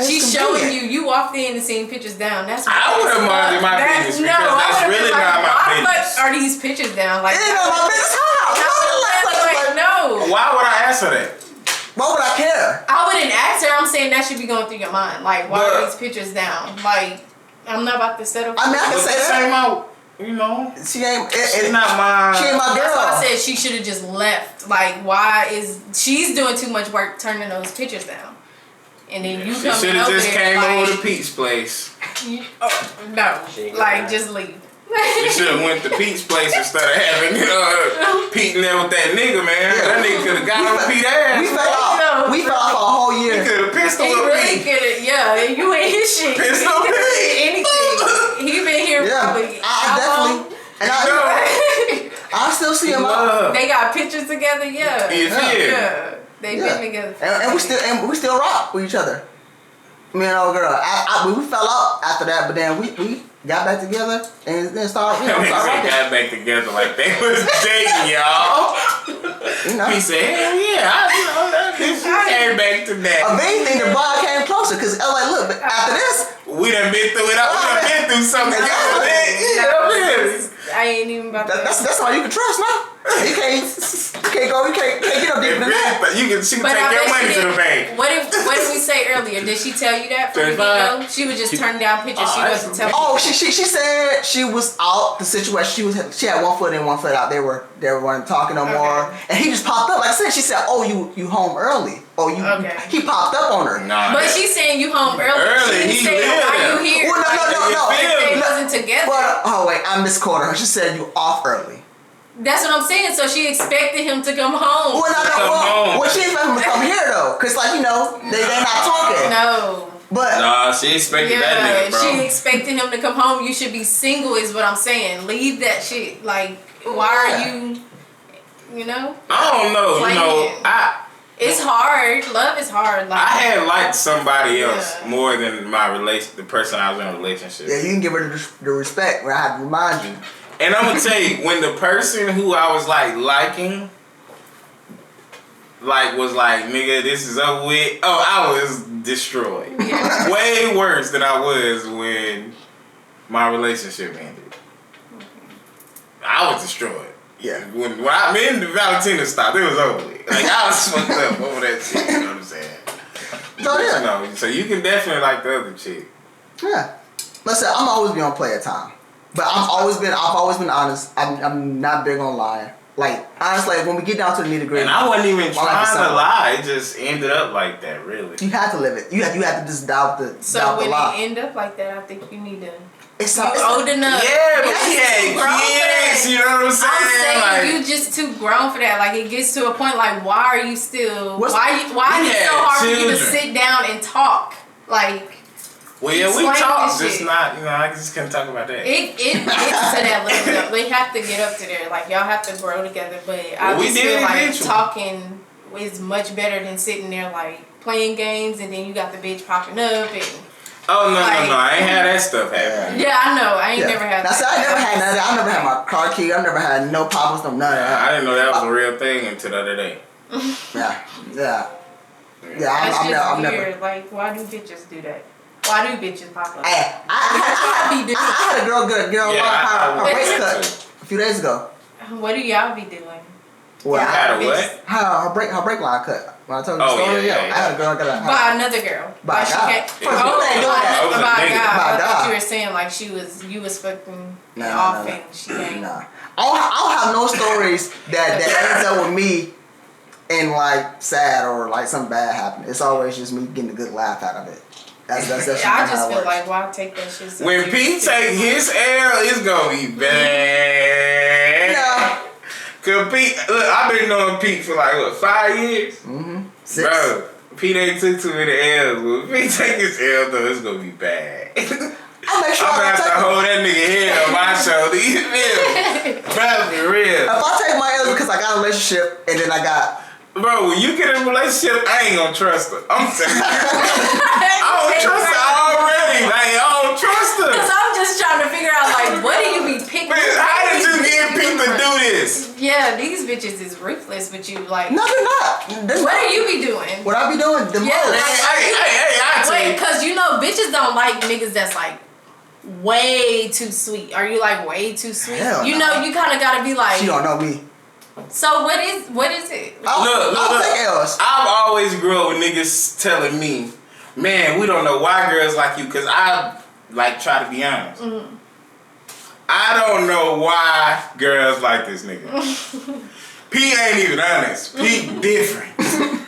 [SPEAKER 2] she's showing you. You walked in and seen pictures down. That's
[SPEAKER 1] I would have minded my business because that's really not my business.
[SPEAKER 2] Why are these pictures down? Like,
[SPEAKER 3] It ain't my business. How?
[SPEAKER 2] no.
[SPEAKER 1] Why would I answer that?
[SPEAKER 3] Why would I care?
[SPEAKER 2] I wouldn't ask her. I'm saying that should be going through your mind. Like, why are these pictures down? Like, I'm not about to settle for
[SPEAKER 3] I mean, I can say that.
[SPEAKER 1] You know,
[SPEAKER 3] She ain't.
[SPEAKER 1] she's not my.
[SPEAKER 3] She ain't my girl.
[SPEAKER 2] That's why I said she should have just left. Like, why is she's doing too much work turning those pictures down? And then you
[SPEAKER 1] She
[SPEAKER 2] coming
[SPEAKER 1] should have
[SPEAKER 2] over
[SPEAKER 1] just
[SPEAKER 2] there
[SPEAKER 1] came
[SPEAKER 2] like,
[SPEAKER 1] over to Pete's place.
[SPEAKER 2] No, like just leave.
[SPEAKER 1] She should have went to Pete's place instead of having Pete in there with that nigga, man.
[SPEAKER 3] Yeah.
[SPEAKER 1] That nigga could have got on Pete's ass.
[SPEAKER 3] We fell off. We fell off for a whole
[SPEAKER 1] He
[SPEAKER 3] year.
[SPEAKER 1] could have pistol
[SPEAKER 2] He
[SPEAKER 1] with
[SPEAKER 2] really
[SPEAKER 1] Pete.
[SPEAKER 2] could have. Yeah, you ain't his shit.
[SPEAKER 1] Pistol
[SPEAKER 2] He could've
[SPEAKER 1] Pete.
[SPEAKER 2] did anything. He been here
[SPEAKER 3] Yeah,
[SPEAKER 2] probably.
[SPEAKER 3] I definitely. And I still see him out.
[SPEAKER 2] They got pictures together. Yeah.
[SPEAKER 1] Yeah.
[SPEAKER 2] They been together.
[SPEAKER 3] And we still rock with each other. Me and old girl. We fell out after that, but then we got back together and then started.
[SPEAKER 1] That nigga
[SPEAKER 3] rocking.
[SPEAKER 1] got back together like they was dating, y'all. He said, hell yeah, that bitch came back to that.
[SPEAKER 3] If anything, the bar came closer because like, look, after this,
[SPEAKER 1] We done been through it. We done been through something.
[SPEAKER 2] I ain't even about to.
[SPEAKER 3] that's why you can trust now. You can't get no deeper than that.
[SPEAKER 1] She can take your money to the bank.
[SPEAKER 2] What did we say earlier? Did she tell you that from the get-go? She was just turning down pictures. She wasn't telling.
[SPEAKER 3] Oh, she said she was out the situation. She had 1 foot in, 1 foot out. They weren't talking no more. And he just popped up. Like I said, she said, "Oh, you home early." Oh, he popped up on her.
[SPEAKER 1] Nah,
[SPEAKER 2] but she's saying you home early. She
[SPEAKER 1] he
[SPEAKER 2] said,
[SPEAKER 1] lived
[SPEAKER 2] "Why
[SPEAKER 1] there.
[SPEAKER 2] you here?"
[SPEAKER 3] Well, no.
[SPEAKER 2] They wasn't together.
[SPEAKER 3] But I misquoted her. She said you off early.
[SPEAKER 2] That's what I'm saying. So she expected him to come home.
[SPEAKER 3] Well, she expected him to come here though, cause like they're not talking.
[SPEAKER 2] No.
[SPEAKER 3] But
[SPEAKER 1] nah, she expected that nigga, bro.
[SPEAKER 2] She expected him to come home. You should be single, is what I'm saying. Leave that shit. Like, why are you? You know.
[SPEAKER 1] I don't know.
[SPEAKER 2] Playing. It's hard. Love is hard. Like,
[SPEAKER 1] I had liked somebody else more than the person I was in a relationship.
[SPEAKER 3] yeah, you can give her the respect. Where I have to remind you.
[SPEAKER 1] And I'm gonna tell you, when the person who I was like liking, like was like, nigga, this is over with. Oh, I was destroyed.
[SPEAKER 2] Yeah.
[SPEAKER 1] Way worse than I was when my relationship ended. I was destroyed.
[SPEAKER 3] Yeah.
[SPEAKER 1] When the Valentina stopped, it was over with. Like I was fucked up over that shit. You know what I'm saying?
[SPEAKER 3] So yeah.
[SPEAKER 1] So you can definitely like the other chick.
[SPEAKER 3] Yeah. Listen, I'm always be on player time. But I've always been honest. I'm not big on lying. Like, honestly, when we get down to the nitty gritty.
[SPEAKER 1] And I wasn't even trying to
[SPEAKER 3] simple.
[SPEAKER 1] lie. It just ended up like that, really.
[SPEAKER 3] You had to live it. You had to just doubt the
[SPEAKER 2] So when
[SPEAKER 3] lie.
[SPEAKER 2] it end up like that, I think you need to.
[SPEAKER 3] It's
[SPEAKER 2] You're old enough.
[SPEAKER 1] Yeah, but
[SPEAKER 2] You're
[SPEAKER 1] she
[SPEAKER 2] too grown for
[SPEAKER 1] had kids.
[SPEAKER 2] that.
[SPEAKER 1] You know what I'm saying?
[SPEAKER 2] I'm saying
[SPEAKER 1] Like,
[SPEAKER 2] you just too grown for that. Like, it gets to a point. Like, why are you still?
[SPEAKER 3] What's-
[SPEAKER 2] Why is it so
[SPEAKER 1] had
[SPEAKER 2] hard for you to
[SPEAKER 1] children.
[SPEAKER 2] sit down and talk? Like.
[SPEAKER 1] well, yeah, we
[SPEAKER 2] explain
[SPEAKER 1] talked,
[SPEAKER 2] this
[SPEAKER 1] just
[SPEAKER 2] shit.
[SPEAKER 1] not. I just couldn't talk about that.
[SPEAKER 2] It gets to that level. Though. They have to get up to there. Like, y'all have to grow together. But I
[SPEAKER 1] We
[SPEAKER 2] just
[SPEAKER 1] did
[SPEAKER 2] feel like
[SPEAKER 1] eventually.
[SPEAKER 2] talking is much better than sitting there like playing games and then you got the bitch popping up and.
[SPEAKER 1] Oh no,
[SPEAKER 2] like-
[SPEAKER 1] no! I ain't had that stuff happen.
[SPEAKER 2] Yeah, I know. I ain't never had.
[SPEAKER 3] That's
[SPEAKER 2] that.
[SPEAKER 3] I never had none of that. I never had my car key. I never had no problems, none of that.
[SPEAKER 1] I didn't know that was a real thing until the other day.
[SPEAKER 3] Yeah.
[SPEAKER 2] That's
[SPEAKER 3] I'm
[SPEAKER 2] just
[SPEAKER 3] never.
[SPEAKER 2] weird. Like, why do bitches do that? Why do bitches pop up?
[SPEAKER 3] I had a girl get her
[SPEAKER 1] I
[SPEAKER 3] waist
[SPEAKER 1] would
[SPEAKER 3] cut
[SPEAKER 1] too.
[SPEAKER 3] a few days ago.
[SPEAKER 2] What do y'all be doing?
[SPEAKER 3] Well,
[SPEAKER 2] Yeah.
[SPEAKER 3] I
[SPEAKER 1] Had a
[SPEAKER 2] bitches.
[SPEAKER 1] what?
[SPEAKER 3] her brake line cut. When I told you the
[SPEAKER 1] Oh,
[SPEAKER 3] story,
[SPEAKER 1] yeah.
[SPEAKER 3] I had a girl get a
[SPEAKER 2] By another girl.
[SPEAKER 3] By
[SPEAKER 2] Like, she
[SPEAKER 3] God.
[SPEAKER 2] can't-
[SPEAKER 3] First of all, they ain't doing that.
[SPEAKER 1] That was a
[SPEAKER 2] By
[SPEAKER 1] nigga.
[SPEAKER 2] God.
[SPEAKER 3] By
[SPEAKER 2] I thought
[SPEAKER 3] God.
[SPEAKER 2] you were saying like you was fucking
[SPEAKER 3] No,
[SPEAKER 2] off
[SPEAKER 3] no.
[SPEAKER 2] and she ain't.
[SPEAKER 3] Nah. I don't have no stories that ends up with me and like sad or like something bad happened. It's always just me getting a good laugh out of it. That's
[SPEAKER 2] I
[SPEAKER 3] how
[SPEAKER 2] just
[SPEAKER 3] it
[SPEAKER 2] feel
[SPEAKER 3] works.
[SPEAKER 2] like why take that shit so
[SPEAKER 1] When Pete take his L, it's gonna be bad.
[SPEAKER 3] No.
[SPEAKER 1] Cause Pete, look, I've been knowing Pete for like what, 5 years?
[SPEAKER 3] 6.
[SPEAKER 1] Bro, Pete ain't took too many L's. When Pete take his L though, it's gonna be bad.
[SPEAKER 3] I I make sure
[SPEAKER 1] I'm gonna
[SPEAKER 3] I
[SPEAKER 1] have to
[SPEAKER 3] take them.
[SPEAKER 1] hold that nigga head on my shoulder. You feel me? Bro, for real.
[SPEAKER 3] If I take my L's because I got a relationship and then I got.
[SPEAKER 1] Bro, when you get in a relationship, I ain't gonna trust her. I'm telling you. I don't trust her already. Like, I don't trust her.
[SPEAKER 2] Because I'm just trying to figure out, like, what do you be picking?
[SPEAKER 1] Man, how did you get people to do this?
[SPEAKER 2] Yeah, these bitches is ruthless with you. Like,
[SPEAKER 3] No, they're not.
[SPEAKER 2] what do you be doing?
[SPEAKER 3] What I be doing? The
[SPEAKER 2] Yeah,
[SPEAKER 3] most.
[SPEAKER 1] Hey, I tell
[SPEAKER 2] Wait,
[SPEAKER 1] you.
[SPEAKER 2] because you know, bitches don't like niggas that's like way too sweet. Are you like way too sweet?
[SPEAKER 3] Hell
[SPEAKER 2] you
[SPEAKER 3] no.
[SPEAKER 2] know, you kind of gotta be like.
[SPEAKER 3] She don't know me.
[SPEAKER 2] So what is it?
[SPEAKER 3] I'll take L's.
[SPEAKER 1] I've always grew up with niggas telling me, man, we don't know why girls like you, because I, like, try to be honest.
[SPEAKER 2] Mm-hmm.
[SPEAKER 1] I don't know why girls like this nigga. P ain't even honest. P different.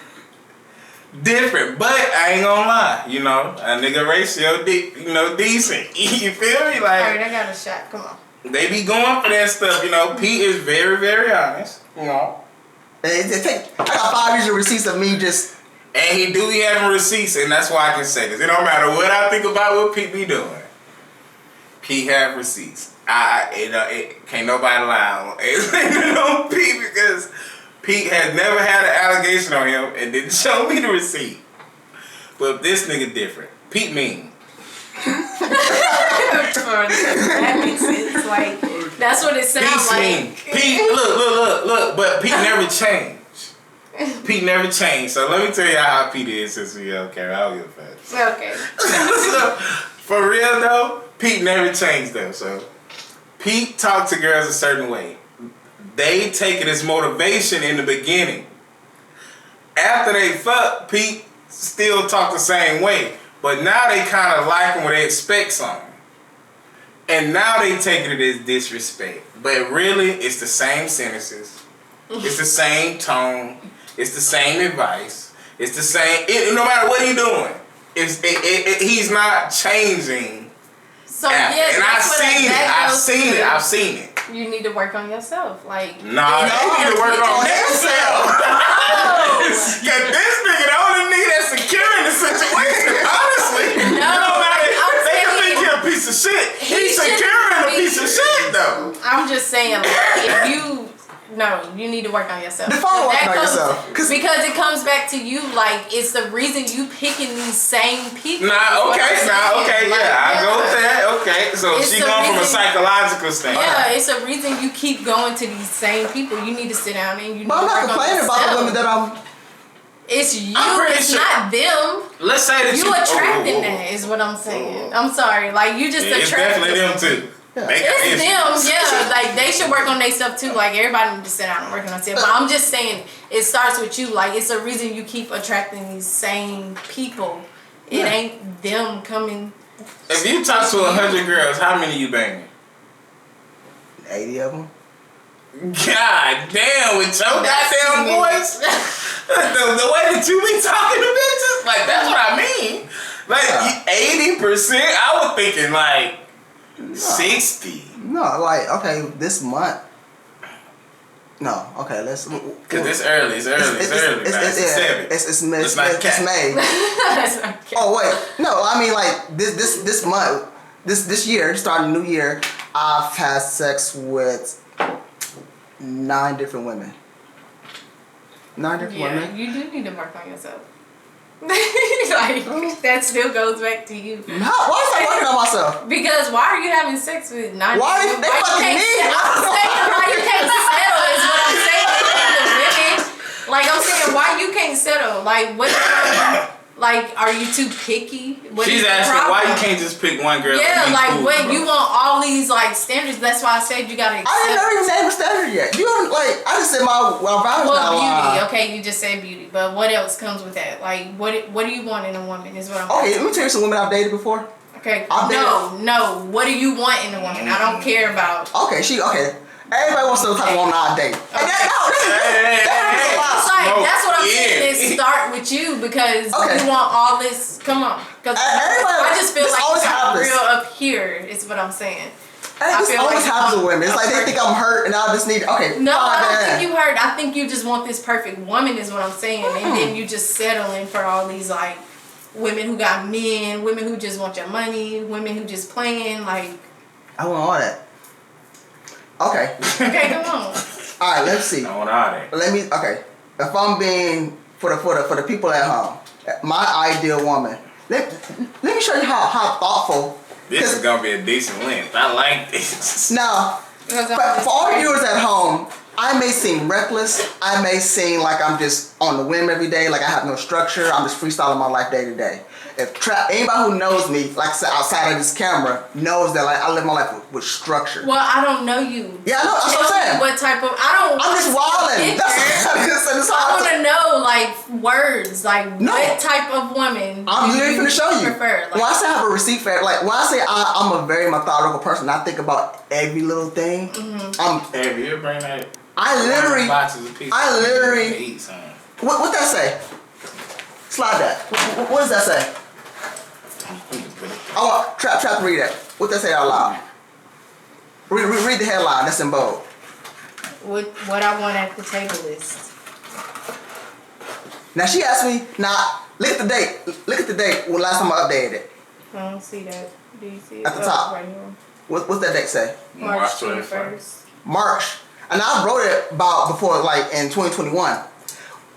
[SPEAKER 1] Different, but I ain't gonna lie, you know, a nigga ratio, decent. You feel me?
[SPEAKER 2] All right,
[SPEAKER 1] Like,
[SPEAKER 2] I got a shot. Come on.
[SPEAKER 1] they be going for that stuff, you know. P is very, very honest, you know.
[SPEAKER 3] I got 5 years of receipts of me just.
[SPEAKER 1] And he do be having receipts, and that's why I can say this. It don't matter what I think about what P be doing. P have receipts. It can't nobody lie on P, because P has never had an allegation on him and didn't show me the receipt. But this nigga different. Pete mean.
[SPEAKER 2] That makes sense. Like, that's what it sounds
[SPEAKER 1] Pete's
[SPEAKER 2] like.
[SPEAKER 1] mean. Pete, look. But Pete never changed. Pete never changed. So let me tell you how Pete is since we okay. I don't give a fuck.
[SPEAKER 2] Okay.
[SPEAKER 1] So, for real though, Pete never changed though. So Pete talked to girls a certain way. They take it as motivation in the beginning. After they fuck, Pete still talk the same way. But now they kind of like him when they expect something. And now they taking it as disrespect. But really, it's the same sentences. It's the same tone. It's the same advice. It's the same. No matter what he's doing, he's not changing.
[SPEAKER 2] So
[SPEAKER 1] after.
[SPEAKER 2] yeah,
[SPEAKER 1] And I've seen it.
[SPEAKER 2] You need to work on yourself. Like,
[SPEAKER 1] Nah, they need to work on themselves. Cause this nigga the only nigga that's secure in the situation. Honestly, they can think he a piece of shit. He's secure in a piece of shit though.
[SPEAKER 2] I'm just saying, like, if you need to work on yourself.
[SPEAKER 3] Define working on yourself.
[SPEAKER 2] Because it comes back to you. Like, it's the reason you picking these same people.
[SPEAKER 1] I go with that. Okay, so
[SPEAKER 2] It's
[SPEAKER 1] she
[SPEAKER 2] the
[SPEAKER 1] going from a
[SPEAKER 2] reason-
[SPEAKER 1] psychological standpoint.
[SPEAKER 2] Yeah, it's a reason you keep going to these same people. You need to sit down and you need
[SPEAKER 3] But I'm
[SPEAKER 2] to
[SPEAKER 3] not
[SPEAKER 2] work on
[SPEAKER 3] complaining about the
[SPEAKER 2] yourself.
[SPEAKER 3] women that I'm.
[SPEAKER 2] It's you.
[SPEAKER 1] I'm pretty
[SPEAKER 2] It's
[SPEAKER 1] sure-
[SPEAKER 2] not them.
[SPEAKER 1] Let's say that
[SPEAKER 2] You attracting that is what I'm saying. I'm sorry. Like, you just
[SPEAKER 1] It's
[SPEAKER 2] attract.
[SPEAKER 1] definitely them too.
[SPEAKER 3] Yeah.
[SPEAKER 1] They got
[SPEAKER 2] It's
[SPEAKER 1] issues.
[SPEAKER 2] them, yeah. Like, they should work on their stuff too. Like, everybody needs to sit down and work on themselves. But I'm just saying, it starts with you. Like, it's a reason you keep attracting these same people. It ain't them coming.
[SPEAKER 1] If you talk to 100 girls, how many you banging?
[SPEAKER 3] 80 of them.
[SPEAKER 1] God damn, with your goddamn voice. the way that you be talking to bitches, like, that's what I mean. Like, 80%, I was thinking like 60.
[SPEAKER 3] No, like, okay, this month. No, okay, let's.
[SPEAKER 1] Cause it's early. It's early. It's 7.
[SPEAKER 3] It's
[SPEAKER 1] Let's not cap.
[SPEAKER 3] May.
[SPEAKER 2] That's not okay.
[SPEAKER 3] Oh wait, no, I mean like this month, this year, starting new year, I've had sex with 9 different women. 9 different
[SPEAKER 2] Yeah,
[SPEAKER 3] women.
[SPEAKER 2] you do need to work on yourself. Like, that still goes back to you.
[SPEAKER 3] Why was I working on myself?
[SPEAKER 2] Because why are you having sex with 9
[SPEAKER 3] Why
[SPEAKER 2] people?
[SPEAKER 3] they fucking
[SPEAKER 2] you
[SPEAKER 3] me?
[SPEAKER 2] can't- I'm saying why you can't settle is what I'm saying. The women, like, I'm saying why you can't settle. Like, what? Like, are you too picky? What is
[SPEAKER 1] She's
[SPEAKER 2] the
[SPEAKER 1] asking
[SPEAKER 2] problem?
[SPEAKER 1] why you can't just pick one girl.
[SPEAKER 2] Yeah,
[SPEAKER 1] and be
[SPEAKER 2] like,
[SPEAKER 1] cool,
[SPEAKER 2] when
[SPEAKER 1] bro.
[SPEAKER 2] you want all these like standards, that's why I said you gotta accept.
[SPEAKER 3] I didn't even name a standard yet. You don't like. I just said my vows
[SPEAKER 2] Well,
[SPEAKER 3] now.
[SPEAKER 2] beauty. Okay, you just said beauty, but what else comes with that? Like, what do you want in a woman? Is what I'm.
[SPEAKER 3] Okay, let me tell you some women I've dated before.
[SPEAKER 2] Okay.
[SPEAKER 3] I've
[SPEAKER 2] No. What do you want in a woman? I don't care about.
[SPEAKER 3] Okay, everybody wants to know the type of woman I date. And
[SPEAKER 2] It's like, that's what I'm saying. Is start with you because you want all this. Come on, because I just feel
[SPEAKER 3] this
[SPEAKER 2] like
[SPEAKER 3] always
[SPEAKER 2] it's not
[SPEAKER 3] happens.
[SPEAKER 2] real up here. Is what I'm saying.
[SPEAKER 3] And this
[SPEAKER 2] feel
[SPEAKER 3] always
[SPEAKER 2] like
[SPEAKER 3] happens with
[SPEAKER 2] I'm
[SPEAKER 3] women. It's like they think I'm hurt and I just need. Okay,
[SPEAKER 2] No, I
[SPEAKER 3] fine,
[SPEAKER 2] don't
[SPEAKER 3] man.
[SPEAKER 2] think you heard. I think you just want this perfect woman. Is what I'm saying, and then you just settling for all these like women who got men, women who just want your money, women who just playing. Like,
[SPEAKER 3] I want all that. Okay.
[SPEAKER 2] okay, come on.
[SPEAKER 3] All right, let's see.
[SPEAKER 1] I want all that.
[SPEAKER 3] Okay. If I'm being for the people at home, my ideal woman. Let me show you how thoughtful.
[SPEAKER 1] This is gonna be a decent length. I like this.
[SPEAKER 3] Now, for all the viewers at home, I may seem reckless. I may seem like I'm just on the whim every day, like I have no structure. I'm just freestyling my life day to day. If anybody who knows me, like I said, outside of this camera, knows that like I live my life with structure.
[SPEAKER 2] Well, I don't know you.
[SPEAKER 3] Yeah, I know. That's what I'm saying.
[SPEAKER 2] What type of? I'm
[SPEAKER 3] just wilding.
[SPEAKER 2] I want to know like words, like what type of woman.
[SPEAKER 3] I'm literally gonna show you.
[SPEAKER 2] Prefer? Like,
[SPEAKER 3] when I say I have a receipt for it, like when I say I'm a very methodical person, I think about every little thing.
[SPEAKER 1] Have you ever bring that?
[SPEAKER 3] Boxes of pizza. What that say? Slide that. What does that say? I want Trapp to read that. What that say out loud? Read the headline. That's in bold.
[SPEAKER 2] What I want at the table list.
[SPEAKER 3] Now she asked me. Now look at the date. Look at the date. When last time I updated it.
[SPEAKER 2] I don't see that. Do you see it?
[SPEAKER 3] At the top.
[SPEAKER 2] Right here.
[SPEAKER 3] What's that date say?
[SPEAKER 2] March 21st.
[SPEAKER 3] March. And I wrote it about before, like in 2021.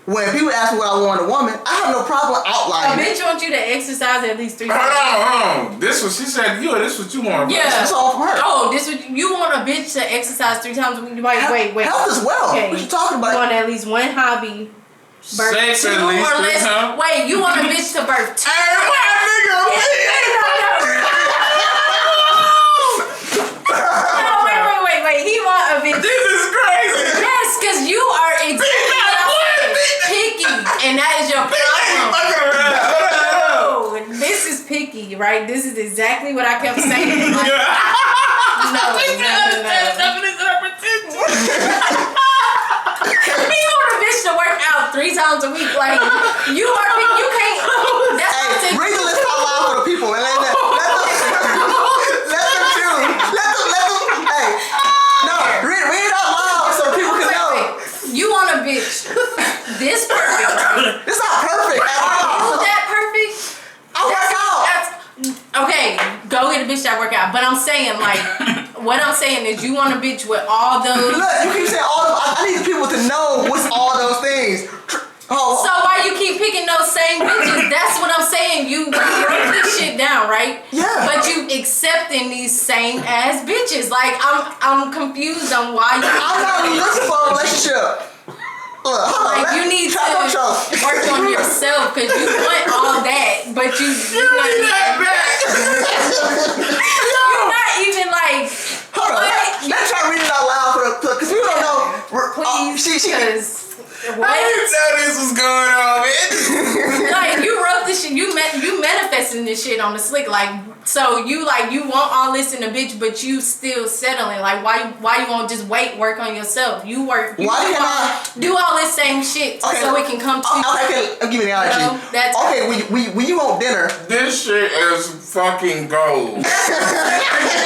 [SPEAKER 3] When people ask me what I want in a woman, I have no problem outlining.
[SPEAKER 2] A bitch wants you to exercise at least 3 times.
[SPEAKER 1] Hold on. This what she said to you, or this what you want?
[SPEAKER 2] Yeah.
[SPEAKER 3] That's all from her.
[SPEAKER 2] Oh, this what you want a bitch to exercise 3 times a week? Wait.
[SPEAKER 3] Health as well.
[SPEAKER 2] Okay.
[SPEAKER 3] What you talking about?
[SPEAKER 2] You want at least one hobby.
[SPEAKER 1] Sex at least 3 times.
[SPEAKER 2] Wait, you want a bitch to birth 2? Wait. He want a bitch.
[SPEAKER 1] This is crazy.
[SPEAKER 2] Yes, because you are picky, and that is your problem. No, this is picky, right? This is exactly what I kept saying. Like, no. He want a bitch to work out 3 times a week. Like, you are picky. You can't. That's
[SPEAKER 3] Hey, read the list out loud for the people and let them choose. Hey, no, read it out loud so people can know.
[SPEAKER 2] You want a bitch this perfect, right?
[SPEAKER 3] It's not perfect at all.
[SPEAKER 2] Is that perfect?
[SPEAKER 3] I work out.
[SPEAKER 2] Okay, go get a bitch that work out. But I'm saying, like, what I'm saying is you want a bitch with all those.
[SPEAKER 3] Look, you keep saying all those. I need people to know what's all those things. Oh.
[SPEAKER 2] So why you keep picking those same bitches? That's what I'm saying. You wrote this shit down, right?
[SPEAKER 3] Yeah.
[SPEAKER 2] But you accepting these same ass bitches. Like, I'm confused on why you.
[SPEAKER 3] I'm not looking for a relationship. Look,
[SPEAKER 2] Like, you need to work on yourself because you want all that, but you're not even like.
[SPEAKER 3] Hold on. Let's try to read it out loud because people don't know.
[SPEAKER 2] Please, because. What?
[SPEAKER 1] I didn't know this was going on, man.
[SPEAKER 2] Like, you wrote this shit, you manifesting this shit on the slick, like, so you want all this in a bitch, but you still settling. Like, why you won't just work on yourself? You do all this same shit so it can come to you.
[SPEAKER 3] Okay, I'll give you an analogy. When you want dinner.
[SPEAKER 1] This shit is fucking gold.
[SPEAKER 2] Do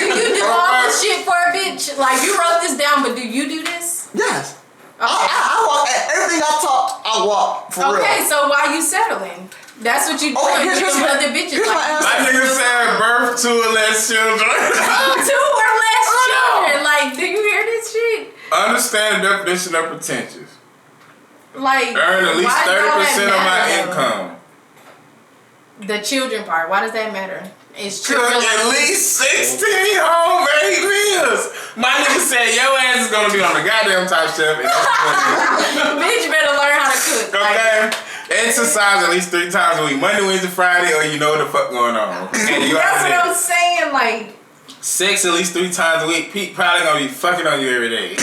[SPEAKER 2] you do all this shit for a bitch? Like, you wrote this down, but do you do this?
[SPEAKER 3] Yes.
[SPEAKER 2] Okay.
[SPEAKER 3] I walk everything I walk for real.
[SPEAKER 2] Okay, so why you settling? That's what you do.
[SPEAKER 3] Here's
[SPEAKER 2] other bitches.
[SPEAKER 1] My nigga said birth 2 or less children.
[SPEAKER 2] 2 or less children. Like, do you hear this shit?
[SPEAKER 1] Understand the definition of pretentious.
[SPEAKER 2] Like,
[SPEAKER 1] earn at least 30% of my
[SPEAKER 2] though?
[SPEAKER 1] income.
[SPEAKER 2] The children part. Why does that matter? It's children.
[SPEAKER 1] At least 16 home made meals. My nigga said your ass is gonna be on the goddamn top shelf.
[SPEAKER 2] Bitch better learn how to cook.
[SPEAKER 1] Okay. Exercise at least 3 times a week. Monday, Wednesday, Friday, or you know what the fuck going on. And you
[SPEAKER 2] That's what I'm saying. Like,
[SPEAKER 1] sex at least 3 times a week. Pete probably gonna be fucking on you every day.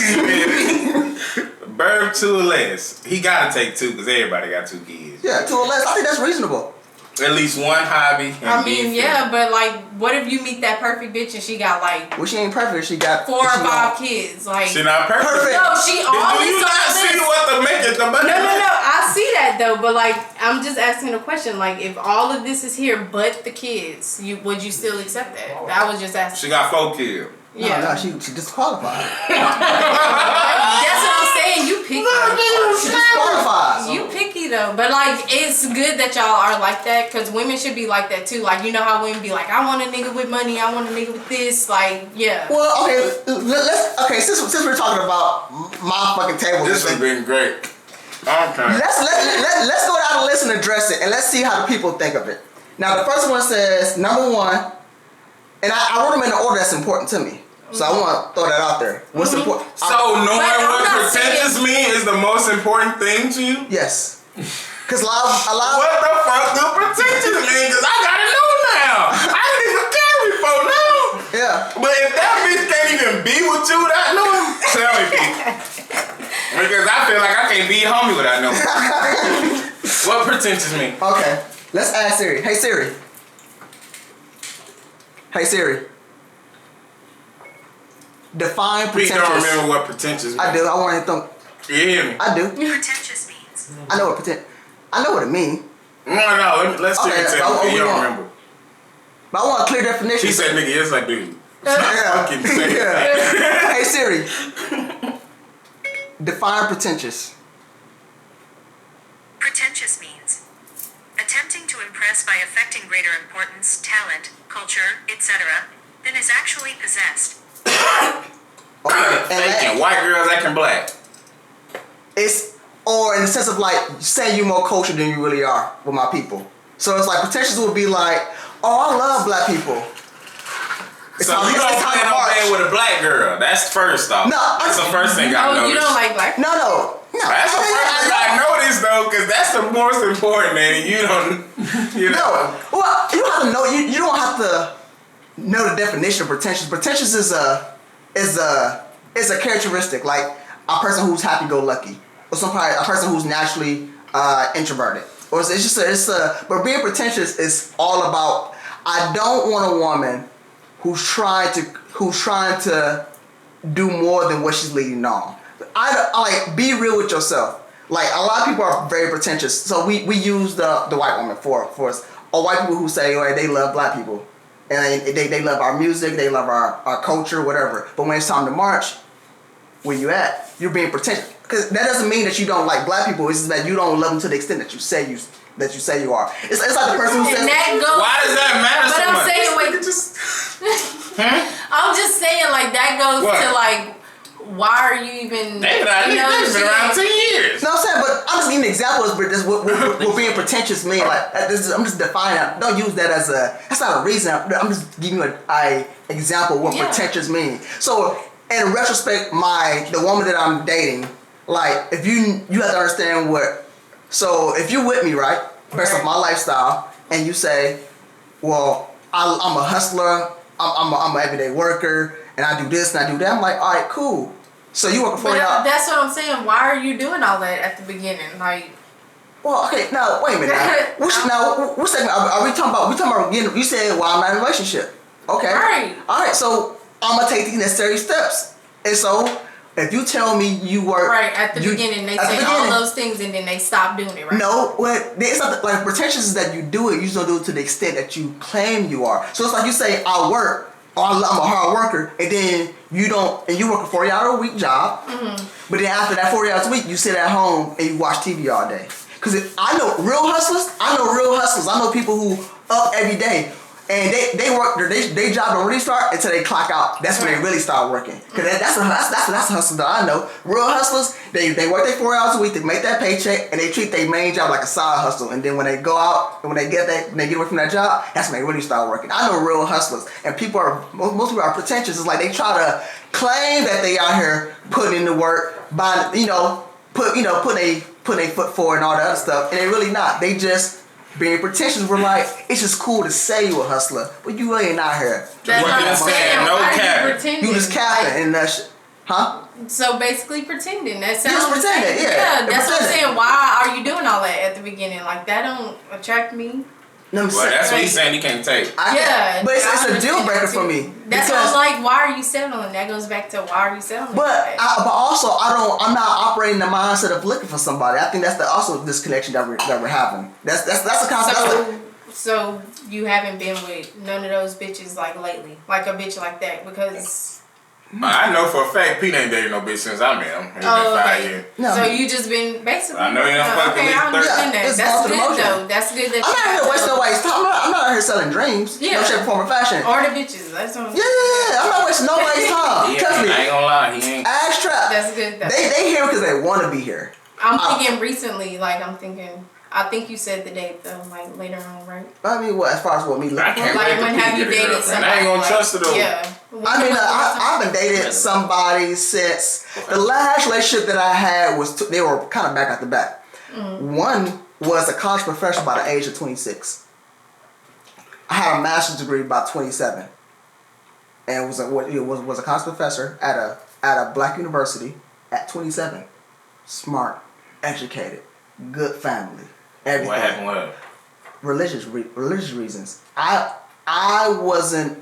[SPEAKER 1] Birth 2 or less. He gotta take 2 because everybody got 2 kids.
[SPEAKER 3] Yeah, 2 or less. I think that's reasonable.
[SPEAKER 1] At least 1 hobby.
[SPEAKER 2] I mean, yeah, but like, what if you meet that perfect bitch and she got like?
[SPEAKER 3] Well, she ain't perfect. She got
[SPEAKER 2] 4 or 5 kids. Like,
[SPEAKER 1] she not perfect.
[SPEAKER 2] No, she always.
[SPEAKER 1] Do you not see what the make it?
[SPEAKER 2] No. I see that though, but like, I'm just asking a question. Like, if all of this is here, but the kids, would you still accept that? I was just asking.
[SPEAKER 1] She got 4 kids.
[SPEAKER 3] Yeah. No, she disqualified.
[SPEAKER 2] That's what I'm saying. You picky.
[SPEAKER 3] Disqualified.
[SPEAKER 2] You picky though, but like it's good that y'all are like that because women should be like that too. Like you know how women be like, I want a nigga with money, I want a nigga with this. Like yeah.
[SPEAKER 3] Well, okay. Since we're talking about my fucking table,
[SPEAKER 1] This has been great. Okay.
[SPEAKER 3] Let's go down the list and address it, and let's see how the people think of it. Now, the first one says number one, and I wrote them in the order that's important to me. So I want to throw that out there. What's important?
[SPEAKER 1] So knowing what pretentious mean is the most important thing to you?
[SPEAKER 3] Yes. Because a lot.
[SPEAKER 1] What the fuck do pretentious mean? Because I gotta know now. I didn't even care before now.
[SPEAKER 3] Yeah.
[SPEAKER 1] But if that bitch can't even be with you without knowing, tell me, people. Because I feel like I can't be a homie without knowing. What pretentious mean?
[SPEAKER 3] Okay. Let's ask Siri. Hey Siri. Hey Siri. Define pretentious.
[SPEAKER 1] Pete don't remember what pretentious means.
[SPEAKER 3] I do. I want to think.
[SPEAKER 1] You hear me?
[SPEAKER 3] I do.
[SPEAKER 5] Pretentious means.
[SPEAKER 3] I know what it means.
[SPEAKER 1] No. Let's see
[SPEAKER 3] Okay,
[SPEAKER 1] it tell me. You don't remember.
[SPEAKER 3] But I want a clear definition.
[SPEAKER 1] She said, nigga, yes I do.
[SPEAKER 3] Yeah.
[SPEAKER 1] Fucking say it.
[SPEAKER 3] Yeah. Hey Siri. Define pretentious.
[SPEAKER 5] Pretentious means attempting to impress by affecting greater importance, talent, culture, etc., than is actually possessed.
[SPEAKER 3] Okay.
[SPEAKER 1] Faking white girls acting black.
[SPEAKER 3] It's or in the sense of like saying you're more cultured than you really are with my people. So it's like pretentious would be like, oh, I love black people.
[SPEAKER 1] So you don't plan on being with a black girl. That's first off.
[SPEAKER 3] No,
[SPEAKER 1] that's the first thing I noticed.
[SPEAKER 2] You don't like black people?
[SPEAKER 3] No.
[SPEAKER 1] That's the first thing I noticed though, because that's the most important thing. You don't,
[SPEAKER 3] No. Well, you have to know. You don't have to know the definition of pretentious. Pretentious is a characteristic, like a person who's happy-go-lucky, or a person who's naturally introverted, or but being pretentious is all about. I don't want a woman who's trying to do more than what she's leading on. I like be real with yourself. Like a lot of people are very pretentious, so we use the white woman for us, or white people who say they love black people. And they love our music, they love our culture, whatever. But when it's time to march, where you at? You're being pretentious. Because that doesn't mean that you don't like black people. It's just that you don't love them to the extent that you say you are. It's like the person who says.
[SPEAKER 1] Why does that matter
[SPEAKER 2] but
[SPEAKER 1] so
[SPEAKER 2] I'm
[SPEAKER 1] much?
[SPEAKER 2] saying, I'm just saying, like that goes to like, why are you even?
[SPEAKER 1] They've been around 2 years.
[SPEAKER 3] No, I'm saying, but I'm just giving examples. But this what being pretentious mean. Like I'm just defining it. Don't use that as that's not a reason. I'm just giving you an example of what pretentious mean. So in retrospect, the woman that I'm dating, like if you have to understand what. So if you're with me, right, based on my lifestyle, and you say, well, I'm a hustler, I'm an everyday worker, and I do this and I do that. I'm like, all right, cool. So you work 40 hours.
[SPEAKER 2] That's what I'm saying. Why are you doing all that at the beginning? Like,
[SPEAKER 3] well, okay, now wait a minute. What segment are we talking about? We talking about getting? You said, well, I'm not in a relationship. Okay.
[SPEAKER 2] Right.
[SPEAKER 3] All right. So I'm gonna take these necessary steps. And so if you tell me you work
[SPEAKER 2] right at the beginning, they say all those things and then they stop doing it. Right.
[SPEAKER 3] No, it's not like pretentious is that you do it. You just don't do it to the extent that you claim you are. So it's like you say, I work. Or I'm a hard worker, and then you don't, and you work a 40-hour-a-week job, but then after that 40 hours a week, you sit at home and you watch TV all day. Because I know real hustlers. I know people who up every day, and they work their job don't really start until they clock out. That's when they really start working. Because that's a hustle that I know. Real hustlers, they work their 4 hours a week to make that paycheck, and they treat their main job like a side hustle. And then when they go out and when they get away from that job, that's when they really start working. I know real hustlers, and most people are pretentious. It's like they try to claim that they out here putting in the work, putting a foot forward and all that other stuff, and they really not. They just being pretentious. We're like, it's just cool to say you a hustler, but you ain't out here.
[SPEAKER 2] That's what I'm saying.
[SPEAKER 1] No
[SPEAKER 2] Why
[SPEAKER 1] cap.
[SPEAKER 2] are you pretending?
[SPEAKER 3] You just capping and that shit. Huh?
[SPEAKER 2] So basically pretending. That sounds
[SPEAKER 3] Just pretending, yeah.
[SPEAKER 2] That's what I'm saying. Why are you doing all that at the beginning? Like that don't attract me.
[SPEAKER 3] No,
[SPEAKER 1] well, that's what he's saying he can't take.
[SPEAKER 3] But it's a deal breaker for me.
[SPEAKER 2] That's what I'm like. Why are you settling? That goes back to why are you settling?
[SPEAKER 3] But also I'm not operating the mindset of looking for somebody. I think that's also disconnection that we're having. That's a concept.
[SPEAKER 2] So you haven't been with none of those bitches like lately, like a bitch like that, because
[SPEAKER 1] I know for a fact Pete ain't dated no bitch since I met him. It's been 5 years.
[SPEAKER 3] No.
[SPEAKER 2] So you just been basically.
[SPEAKER 1] I know you don't fuck
[SPEAKER 2] okay,
[SPEAKER 1] at
[SPEAKER 2] I
[SPEAKER 1] least 30.
[SPEAKER 2] understand
[SPEAKER 3] Yeah, it's
[SPEAKER 2] that. That's
[SPEAKER 3] multiple
[SPEAKER 2] good
[SPEAKER 3] emotion.
[SPEAKER 2] though. That's good that
[SPEAKER 3] I'm not here wasting nobody's time. I'm not out here selling dreams.
[SPEAKER 2] Yeah.
[SPEAKER 3] No shape, form, or fashion.
[SPEAKER 2] Or the bitches. That's what I'm
[SPEAKER 3] Yeah, I'm not wasting nobody's time.
[SPEAKER 1] Yeah,
[SPEAKER 3] Trust me.
[SPEAKER 1] I ain't gonna lie, he ain't.
[SPEAKER 3] Ask Trapp.
[SPEAKER 2] That's good though.
[SPEAKER 3] They here because they want to be here.
[SPEAKER 2] I'm thinking recently, I think you said the date though, like later on, right?
[SPEAKER 3] I mean, what as far as what me looking
[SPEAKER 1] I
[SPEAKER 3] for?
[SPEAKER 1] can't
[SPEAKER 2] Like
[SPEAKER 1] wait
[SPEAKER 2] when
[SPEAKER 1] to
[SPEAKER 2] have you
[SPEAKER 1] Pete get a
[SPEAKER 2] dated
[SPEAKER 1] girlfriend.
[SPEAKER 2] somebody?
[SPEAKER 1] I ain't gonna
[SPEAKER 2] like,
[SPEAKER 1] trust her though.
[SPEAKER 2] Yeah.
[SPEAKER 3] I mean, I've been dating somebody since the last relationship that I had was they were kind of back at the back. One was a college professional by the age of 26. I had a master's degree by 27, and was a college professor at a black university at 27. Smart, educated, good family, everything.
[SPEAKER 1] What happened with her?
[SPEAKER 3] Religious reasons. I wasn't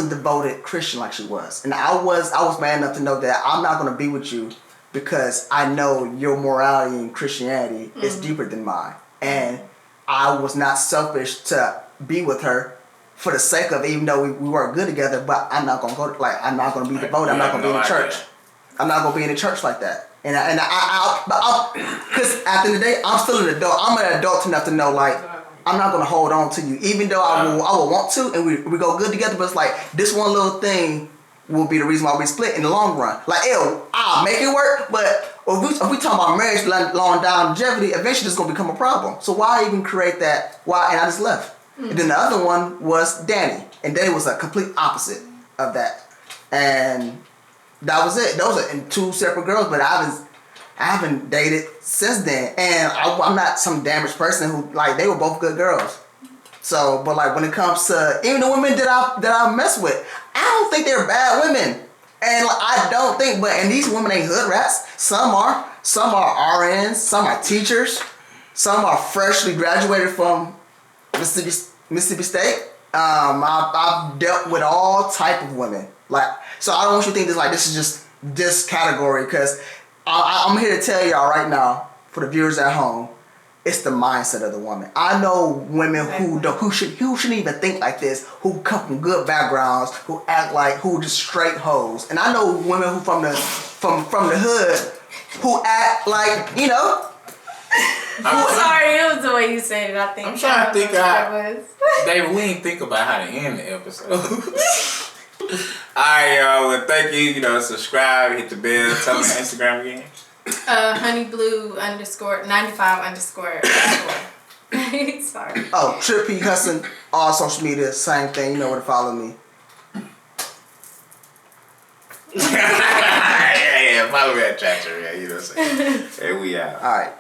[SPEAKER 3] devoted Christian like she was, and I was man enough to know that I'm not gonna be with you because I know your morality and Christianity is deeper than mine, and I was not selfish to be with her for the sake of, even though we weren't good together, but I'm not gonna go I'm not gonna be devoted. I'm not gonna be in the church. I'm not gonna be in the church like that. And because at the end of the day, I'm still an adult. I'm an adult enough to know, like, I'm not gonna hold on to you, even though I will want to, and we go good together. But it's like this one little thing will be the reason why we split in the long run. Like, I'll make it work, but if we talk about marriage, long longevity, eventually it's gonna become a problem. So why even create that? Why? And I just left. And then the other one was Danny, and Danny was a complete opposite of that, and that was it. Those are two separate girls, but I haven't dated since then, and I'm not some damaged person who, like, they were both good girls. So, but like when it comes to even the women that I mess with, I don't think they're bad women, and like, I don't think. But and these women ain't hood rats. Some are RNs, some are teachers, some are freshly graduated from Mississippi State. I've dealt with all type of women. Like, so I don't want you to think this is just this category, because I'm here to tell y'all right now, for the viewers at home, it's the mindset of the woman. I know women who shouldn't even think like this, who come from good backgrounds, who act like who just straight hoes, and I know women who from the hood who act like, you know.
[SPEAKER 2] I'm sorry, it was the way you said it. I think.
[SPEAKER 1] I'm trying to think
[SPEAKER 2] was.
[SPEAKER 1] David, we didn't think about how to end the episode. Alright, y'all. Well, thank you. Subscribe, hit the bell. Tell me Instagram again.
[SPEAKER 2] honeyblue_95_. Sorry.
[SPEAKER 3] Oh, Trip P Hudson, all social media, same thing. You know where to follow me.
[SPEAKER 1] yeah, follow me at Trapp. Yeah, you know what I'm saying. Hey, we out.
[SPEAKER 3] All right.